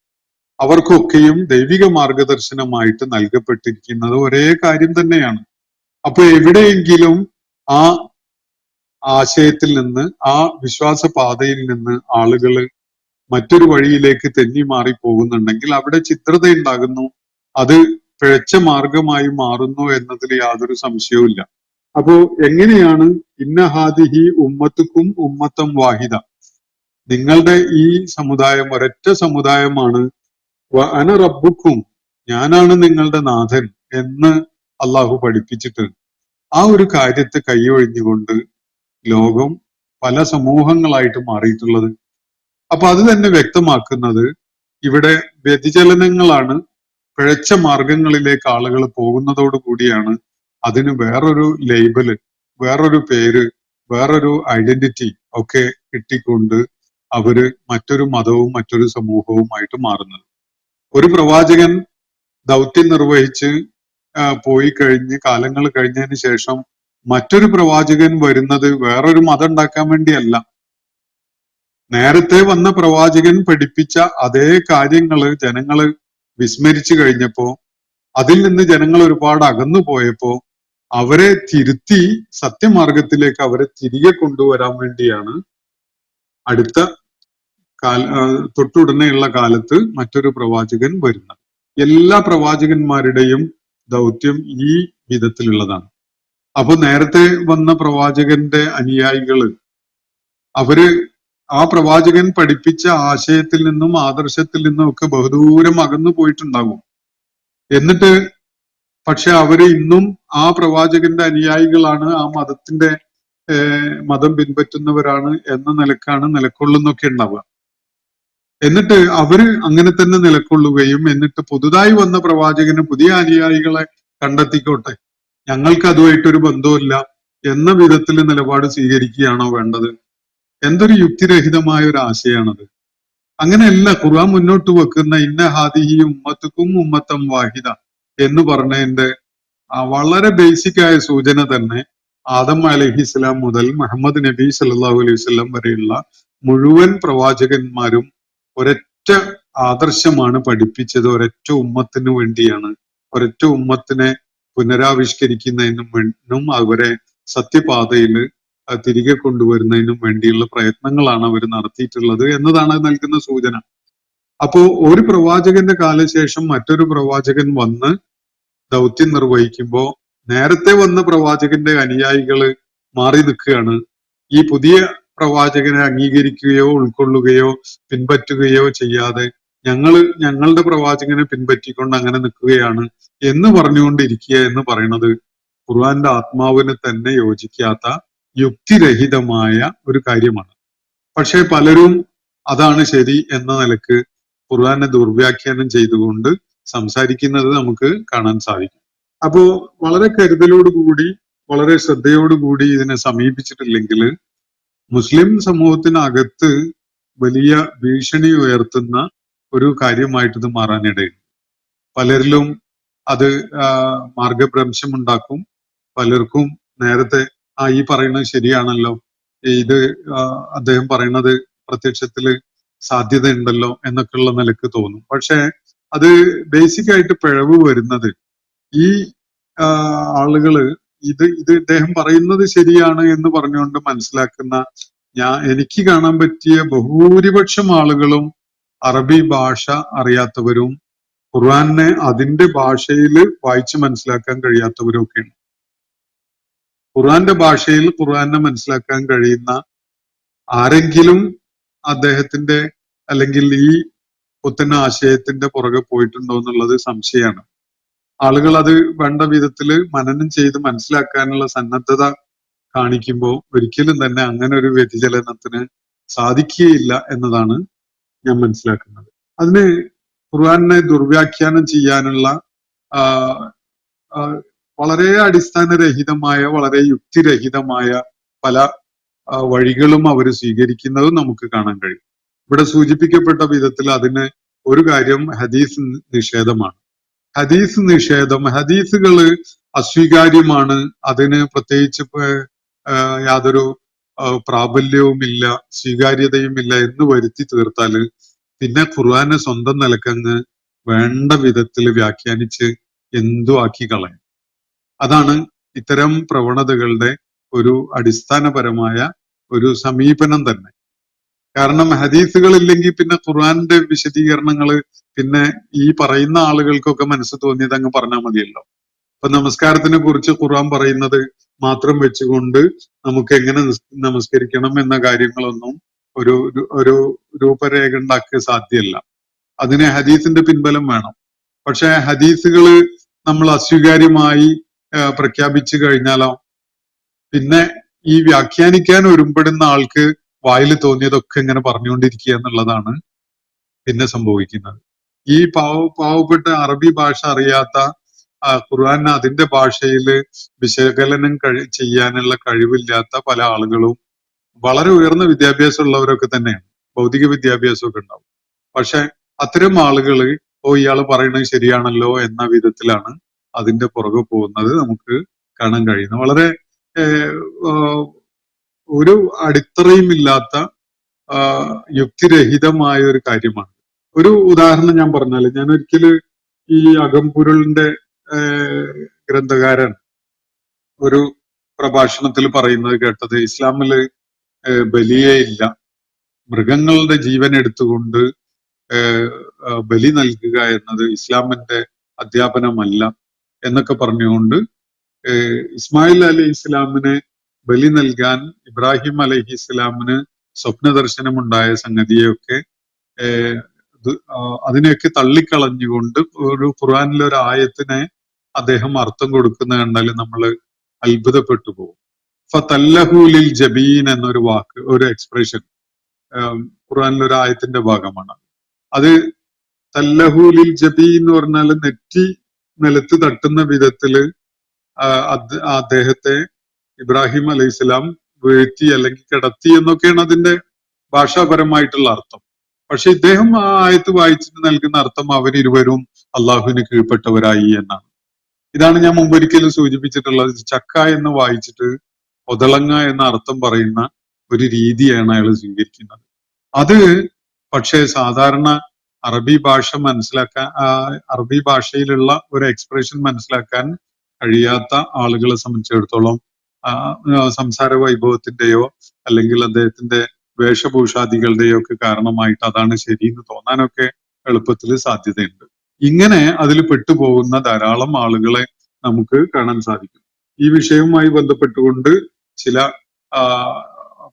അവർക്കൊക്കെയും ദൈവിക മാർഗദർശനമായിട്ട് നൽകപ്പെട്ടിരിക്കുന്നത് ഒരേ കാര്യം തന്നെയാണ്. അപ്പൊ എവിടെയെങ്കിലും ആ ആശയത്തിൽ നിന്ന്, ആ വിശ്വാസ പാതയിൽ നിന്ന് ആളുകൾ മറ്റൊരു വഴിയിലേക്ക് തെന്നി മാറി പോകുന്നുണ്ടെങ്കിൽ അവിടെ ചിത്രതയുണ്ടാകുന്നു, അത് പിഴച്ച മാർഗമായി മാറുന്നു എന്നതിൽ യാതൊരു സംശയവുമില്ല. അപ്പോ എങ്ങനെയാണ് ഇന്നഹാദിഹി ഉമ്മത്തുക്കും ഉമ്മത്തം വാഹിദ, നിങ്ങളുടെ ഈ സമുദായം ഒരൊറ്റ സമുദായമാണ്, അന റബ്ബുക്കും, ഞാനാണ് നിങ്ങളുടെ നാഥൻ എന്ന് അള്ളാഹു പഠിപ്പിച്ചിട്ട് ആ ഒരു കാര്യത്തെ കൈയൊഴിഞ്ഞുകൊണ്ട് ലോകം പല സമൂഹങ്ങളായിട്ട് മാറിയിട്ടുള്ളത്. അപ്പൊ അത് തന്നെ വ്യക്തമാക്കുന്നത് ഇവിടെ വ്യതിചലനങ്ങളാണ്, പിഴച്ച മാർഗങ്ങളിലേക്ക് ആളുകൾ പോകുന്നതോടു കൂടിയാണ് അതിന് വേറൊരു ലേബല്, വേറൊരു പേര്, വേറൊരു ഐഡന്റിറ്റി ഒക്കെ കിട്ടിക്കൊണ്ട് അവര് മറ്റൊരു മതവും മറ്റൊരു സമൂഹവുമായിട്ട് മാറുന്നത്. ഒരു പ്രവാചകൻ ദൗത്യം നിർവഹിച്ച് പോയി കഴിഞ്ഞ് കാലങ്ങൾ കഴിഞ്ഞതിന് ശേഷം മറ്റൊരു പ്രവാചകൻ വരുന്നത് വേറൊരു മതം ഉണ്ടാക്കാൻ വേണ്ടിയല്ല. നേരത്തെ വന്ന പ്രവാചകൻ പഠിപ്പിച്ച അതേ കാര്യങ്ങള് ജനങ്ങള് വിസ്മരിച്ചു കഴിഞ്ഞപ്പോ, അതിൽ നിന്ന് ജനങ്ങൾ ഒരുപാട് അകന്നു പോയപ്പോ അവരെ തിരുത്തി സത്യമാർഗത്തിലേക്ക് അവരെ തിരികെ കൊണ്ടുവരാൻ വേണ്ടിയാണ് അടുത്ത തൊട്ടുടനെയുള്ള കാലത്ത് മറ്റൊരു പ്രവാചകൻ വരുന്നത്. എല്ലാ പ്രവാചകന്മാരുടെയും ദൗത്യം ഈ വിധത്തിലുള്ളതാണ്. അപ്പൊ നേരത്തെ വന്ന പ്രവാചകന്റെ അനുയായികള് അവര് ആ പ്രവാചകൻ പഠിപ്പിച്ച ആശയത്തിൽ നിന്നും ആദർശത്തിൽ നിന്നും ഒക്കെ ബഹുദൂരം അകന്നു പോയിട്ടുണ്ടാകും. എന്നിട്ട് പക്ഷെ അവര് ഇന്നും ആ പ്രവാചകന്റെ അനുയായികളാണ്, ആ മതത്തിന്റെ മതം പിൻപറ്റുന്നവരാണ് എന്ന നിലക്കാണ് നിലകൊള്ളുന്നൊക്കെ ഉണ്ടാവുക. എന്നിട്ട് അവര് അങ്ങനെ തന്നെ നിലകൊള്ളുകയും എന്നിട്ട് പുതുതായി വന്ന പ്രവാചകന് പുതിയ അനുയായികളെ കണ്ടെത്തിക്കോട്ടെ, ഞങ്ങൾക്ക് അതുമായിട്ടൊരു ബന്ധവുമില്ല എന്ന വിധത്തിൽ നിലപാട് സ്വീകരിക്കുകയാണോ വേണ്ടത്? എന്തൊരു യുക്തിരഹിതമായ ഒരു ആശയമാണത്. അങ്ങനെയല്ല ഖുർആൻ മുന്നോട്ട് വെക്കുന്ന ഇന്ന ഹാദിഹി ഉമ്മത്തുക്കും ഉമ്മത്തം വാഹിദ എന്ന് പറഞ്ഞതിന്റെ വളരെ ബേസിക് ആയ സൂചന തന്നെ ആദം അലൈഹിസ്സലാം മുതൽ മുഹമ്മദ് നബി സല്ലല്ലാഹു അലൈഹി വസല്ലം വരെയുള്ള മുഴുവൻ പ്രവാചകന്മാരും ഒരൊറ്റ ആദർശമാണ് പഠിപ്പിച്ചത്. ഒരൊറ്റ ഉമ്മത്തിന് വേണ്ടിയാണ്, ഒരൊറ്റ ഉമ്മത്തിനെ പുനരാവിഷ്കരിക്കുന്നതിനും അവരെ സത്യപാതയിൽ തിരികെ കൊണ്ടുവരുന്നതിനും വേണ്ടിയുള്ള പ്രയത്നങ്ങളാണ് അവർ നടത്തിയിട്ടുള്ളത് എന്നതാണ് നൽകുന്ന സൂചന. അപ്പോ ഒരു പ്രവാചകന്റെ കാലശേഷം മറ്റൊരു പ്രവാചകൻ വന്ന് ദൗത്യം നിർവഹിക്കുമ്പോ നേരത്തെ വന്ന പ്രവാചകന്റെ അനുയായികള് മാറി നിൽക്കുകയാണ്. ഈ പുതിയ പ്രവാചകനെ അംഗീകരിക്കുകയോ ഉൾക്കൊള്ളുകയോ പിൻപറ്റുകയോ ചെയ്യാതെ ഞങ്ങളുടെ പ്രവാചകനെ പിൻപറ്റിക്കൊണ്ട് അങ്ങനെ നിൽക്കുകയാണ് എന്ന് പറഞ്ഞുകൊണ്ടിരിക്കുക എന്ന് പറയുന്നത് ഖുർആന്റെ ആത്മാവിന് തന്നെ യോജിക്കാത്ത യുക്തിരഹിതമായ ഒരു കാര്യമാണ്. പക്ഷെ പലരും അതാണ് ശരി എന്ന നിലക്ക് ഖുർആനെ ദുർവ്യാഖ്യാനം ചെയ്തുകൊണ്ട് സംസാരിക്കുന്നത് നമുക്ക് കാണാൻ സാധിക്കും. അപ്പോ വളരെ കരുതലോടുകൂടി വളരെ ശ്രദ്ധയോടുകൂടി ഇതിനെ സമീപിച്ചിട്ടില്ലെങ്കിൽ മുസ്ലിം സമൂഹത്തിനകത്ത് വലിയ ഭീഷണി ഉയർത്തുന്ന ഒരു കാര്യമായിട്ട് ഇത് മാറാനിടയുണ്ട്. പലരിലും അത് മാർഗഭ്രംശം ഉണ്ടാക്കും. പലർക്കും നേരത്തെ ഈ പറയുന്നത് ശരിയാണല്ലോ, ഇത് അദ്ദേഹം പറയുന്നത് പ്രത്യക്ഷത്തില് സാധ്യതയുണ്ടല്ലോ എന്നൊക്കെയുള്ള നിലക്ക് തോന്നും. പക്ഷെ അത് ബേസിക് ആയിട്ട് പിഴവ് വരുന്നത് ഈ ആളുകള് ഇത് ഇദ്ദേഹം പറയുന്നത് ശരിയാണ് എന്ന് പറഞ്ഞുകൊണ്ട് മനസ്സിലാക്കുന്ന എനിക്ക് കാണാൻ പറ്റിയ ബഹുഭൂരിപക്ഷം ആളുകളും അറബി ഭാഷ അറിയാത്തവരും ഖുർആനെ അതിന്റെ ഭാഷയിൽ വായിച്ച് മനസ്സിലാക്കാൻ കഴിയാത്തവരും ഒക്കെയാണ്. ഖുർആന്റെ ഭാഷയിൽ ഖുർആനെ മനസ്സിലാക്കാൻ കഴിയുന്ന ആരെങ്കിലും അദ്ദേഹത്തിന്റെ അല്ലെങ്കിൽ ഈ പുത്തൻ ആശയത്തിന്റെ പുറകെ പോയിട്ടുണ്ടോ എന്നുള്ളത് സംശയമാണ്. ആളുകൾ അത് വേണ്ട വിധത്തില് മനനം ചെയ്ത് മനസ്സിലാക്കാനുള്ള സന്നദ്ധത കാണിക്കുമ്പോൾ ഒരിക്കലും തന്നെ അങ്ങനെ ഒരു വ്യതിചലനത്തിന് സാധിക്കുകയില്ല എന്നതാണ് ഞാൻ മനസ്സിലാക്കുന്നത്. അതിന് ഖുർആനെ ദുർവ്യാഖ്യാനം ചെയ്യാനുള്ള വളരെ അടിസ്ഥാനരഹിതമായ വളരെ യുക്തിരഹിതമായ പല വഴികളും അവർ സ്വീകരിക്കുന്നതും നമുക്ക് കാണാൻ കഴിയും. ഇവിടെ സൂചിപ്പിക്കപ്പെട്ട വിധത്തിൽ അതിന് ഒരു കാര്യം ഹദീസ് നിഷേധമാണ്. ഹദീസ് നിഷേധം, ഹദീസുകള് അസ്വീകാര്യമാണ്, അതിന് പ്രത്യേകിച്ച് യാതൊരു പ്രാബല്യവുമില്ല, സ്വീകാര്യതയുമില്ല എന്ന് വരുത്തി തീർത്താല് പിന്നെ ഖുർആനെ സ്വന്തം നിലക്കങ്ങ് വേണ്ട വിധത്തിൽ വ്യാഖ്യാനിച്ച് എന്തു ആക്കി കളയും. അതാണ് ഇത്തരം പ്രവണതകളുടെ ഒരു അടിസ്ഥാനപരമായ ഒരു സമീപനം തന്നെ. കാരണം ഹദീസുകൾ ഇല്ലെങ്കിൽ പിന്നെ ഖുർആന്റെ വിശദീകരണങ്ങള് പിന്നെ ഈ പറയുന്ന ആളുകൾക്കൊക്കെ മനസ്സ് തോന്നിയത് അങ്ങ് പറഞ്ഞാൽ മതിയല്ലോ. ഇപ്പൊ നമസ്കാരത്തിനെ കുറിച്ച് ഖുർആൻ പറയുന്നത് മാത്രം വെച്ചുകൊണ്ട് നമുക്ക് എങ്ങനെ നമസ്കരിക്കണം എന്ന കാര്യങ്ങളൊന്നും ഒരു രൂപരേഖ ഉണ്ടാക്കുക സാധ്യമല്ല. അതിന് ഹദീസിന്റെ പിൻബലം വേണം. പക്ഷെ ഹദീസുകള് നമ്മൾ അസ്വീകാര്യമായി പ്രഖ്യാപിച്ചു കഴിഞ്ഞാലോ പിന്നെ ഈ വ്യാഖ്യാനിക്കാൻ ഒരുമ്പെടുന്ന ആൾക്ക് വായിൽ തോന്നിയതൊക്കെ ഇങ്ങനെ പറഞ്ഞുകൊണ്ടിരിക്കുക എന്നുള്ളതാണ് പിന്നെ സംഭവിക്കുന്നത്. ഈ പാവപ്പെട്ട അറബി ഭാഷ അറിയാത്ത ഖുർആൻ അതിന്റെ ഭാഷയിൽ വിശകലനം ചെയ്യാനുള്ള കഴിവില്ലാത്ത പല ആളുകളും വളരെ ഉയർന്ന വിദ്യാഭ്യാസം ഉള്ളവരൊക്കെ തന്നെയാണ്, ഭൗതിക വിദ്യാഭ്യാസമൊക്കെ ഉണ്ടാവും. പക്ഷെ അത്തരം ആളുകള് ഇയാൾ പറയുന്നത് ശരിയാണല്ലോ എന്ന വിധത്തിലാണ് അതിന്റെ പുറകെ പോകുന്നത് നമുക്ക് കാണാൻ കഴിയുന്നത്. വളരെ ഒരു അടിത്തറയും ഇല്ലാത്ത യുക്തിരഹിതമായ ഒരു കാര്യമാണ്. ഒരു ഉദാഹരണം ഞാൻ പറഞ്ഞാല്, ഞാൻ ഒരിക്കല് ഈ അകംപൊരുളിന്റെ ഗ്രന്ഥകാരൻ ഒരു പ്രഭാഷണത്തിൽ പറയുന്നത് കേട്ടത്, ഇസ്ലാമില് ബലിയേ ഇല്ല, മൃഗങ്ങളുടെ ജീവൻ എടുത്തുകൊണ്ട് ബലി നൽകുക എന്നത് ഇസ്ലാമിന്റെ അധ്യാപനമല്ല എന്നൊക്കെ പറഞ്ഞുകൊണ്ട് ഇസ്മായിൽ അലൈഹി ഇസ്ലാമിന് ബലി നൽകാൻ ഇബ്രാഹിം അലൈഹി ഇസ്ലാമിന് സ്വപ്ന ദർശനമുണ്ടായ സംഗതിയൊക്കെ അതിനെയൊക്കെ തള്ളിക്കളഞ്ഞുകൊണ്ട് ഒരു ഖുർആനിലെ ഒരു ആയത്തിനെ അദ്ദേഹം അർത്ഥം കൊടുക്കുന്ന കണ്ടാൽ നമ്മൾ അത്ഭുതപ്പെട്ടു പോകും. ഫതല്ലഹുലിൽ ജബീൻ എന്നൊരു വാക്ക്, ഒരു എക്സ്പ്രഷൻ ഖുർആനിലെ ഒരു ആയത്തിന്റെ ഭാഗമാണ്. അത് തല്ലഹുലിൽ ജബീൻ എന്ന് പറഞ്ഞാൽ നെറ്റി നിലത്ത് തട്ടുന്ന വിധത്തില് അദ്ദേഹത്തെ ഇബ്രാഹിം അലൈഹിസ്സലാം വീഴ്ത്തി അല്ലെങ്കിൽ കിടത്തി എന്നൊക്കെയാണ് അതിന്റെ ഭാഷാപരമായിട്ടുള്ള അർത്ഥം. പക്ഷെ ഇദ്ദേഹം ആ ആയത്ത് വായിച്ചിട്ട് നൽകുന്ന അർത്ഥം അവരിരുവരും അള്ളാഹുവിന് കീഴ്പ്പെട്ടവരായി എന്നാണ്. ഇതാണ് ഞാൻ മുമ്പൊരിക്കലും സൂചിപ്പിച്ചിട്ടുള്ളത്. ചക്ക എന്ന് വായിച്ചിട്ട് ഒതളങ്ങ എന്ന അർത്ഥം പറയുന്ന ഒരു രീതിയാണ് അയാൾ സ്വീകരിക്കുന്നത്. അത് പക്ഷേ സാധാരണ അറബി ഭാഷ മനസ്സിലാക്കാൻ, അറബി ഭാഷയിലുള്ള ഒരു എക്സ്പ്രഷൻ മനസ്സിലാക്കാൻ കഴിയാത്ത ആളുകളെ സംബന്ധിച്ചിടത്തോളം സംസാര വൈഭവത്തിന്റെയോ അല്ലെങ്കിൽ അദ്ദേഹത്തിന്റെ വേഷഭൂഷാദികളുടെയോ ഒക്കെ കാരണമായിട്ട് അതാണ് ശരിയെന്ന് തോന്നാനൊക്കെ എളുപ്പത്തിൽ സാധ്യതയുണ്ട്. ഇങ്ങനെ അതിൽ പെട്ടുപോകുന്ന ധാരാളം ആളുകളെ നമുക്ക് കാണാൻ സാധിക്കും. ഈ വിഷയവുമായി ബന്ധപ്പെട്ടുകൊണ്ട് ചില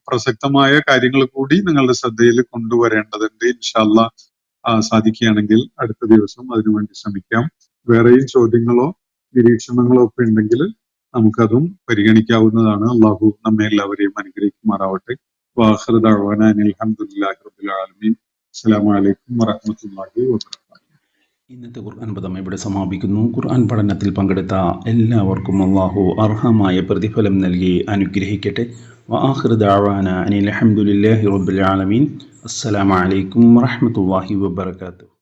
പ്രസക്തമായ കാര്യങ്ങൾ കൂടി നിങ്ങളുടെ ശ്രദ്ധയിൽ കൊണ്ടുവരേണ്ടതുണ്ട്. ഇൻഷാ അല്ലാഹ് സാധിക്കുകയാണെങ്കിൽ അടുത്ത ദിവസം അതിനുവേണ്ടി ശ്രമിക്കാം. വേറെയും ചോദ്യങ്ങളോ നിരീക്ഷണങ്ങളോ ഒക്കെ ഉണ്ടെങ്കിൽ നമുക്കതും പരിഗണിക്കാവുന്നതാണ്. അള്ളാഹു നമ്മെ എല്ലാവരെയും അനുഗ്രഹിക്കുമാറാവട്ടെ. വാഖിറു ദഅ്വാനാ അൽഹംദുലില്ലാഹി റബ്ബിൽ ആലമീൻ. അസ്സലാമു അലൈക്കും വറഹ്മത്തുള്ളാഹി വബറകാതുഹു. ഇന്നത്തെ ഖുർആൻ പദം ഇവിടെ സമാപിക്കുന്നു. ഖുർആൻ പഠനത്തിൽ പങ്കെടുത്ത എല്ലാവർക്കും അള്ളാഹു അർഹമായ പ്രതിഫലം നൽകി അനുഗ്രഹിക്കട്ടെ. വആഖിറു ദഅ്വാനാ അനിൽ ഹംദുലില്ലാഹി റബ്ബിൽ ആലമീൻ. അസ്സലാമു അലൈക്കും വറഹ്മത്തുള്ളാഹി വബറകാതുഹു.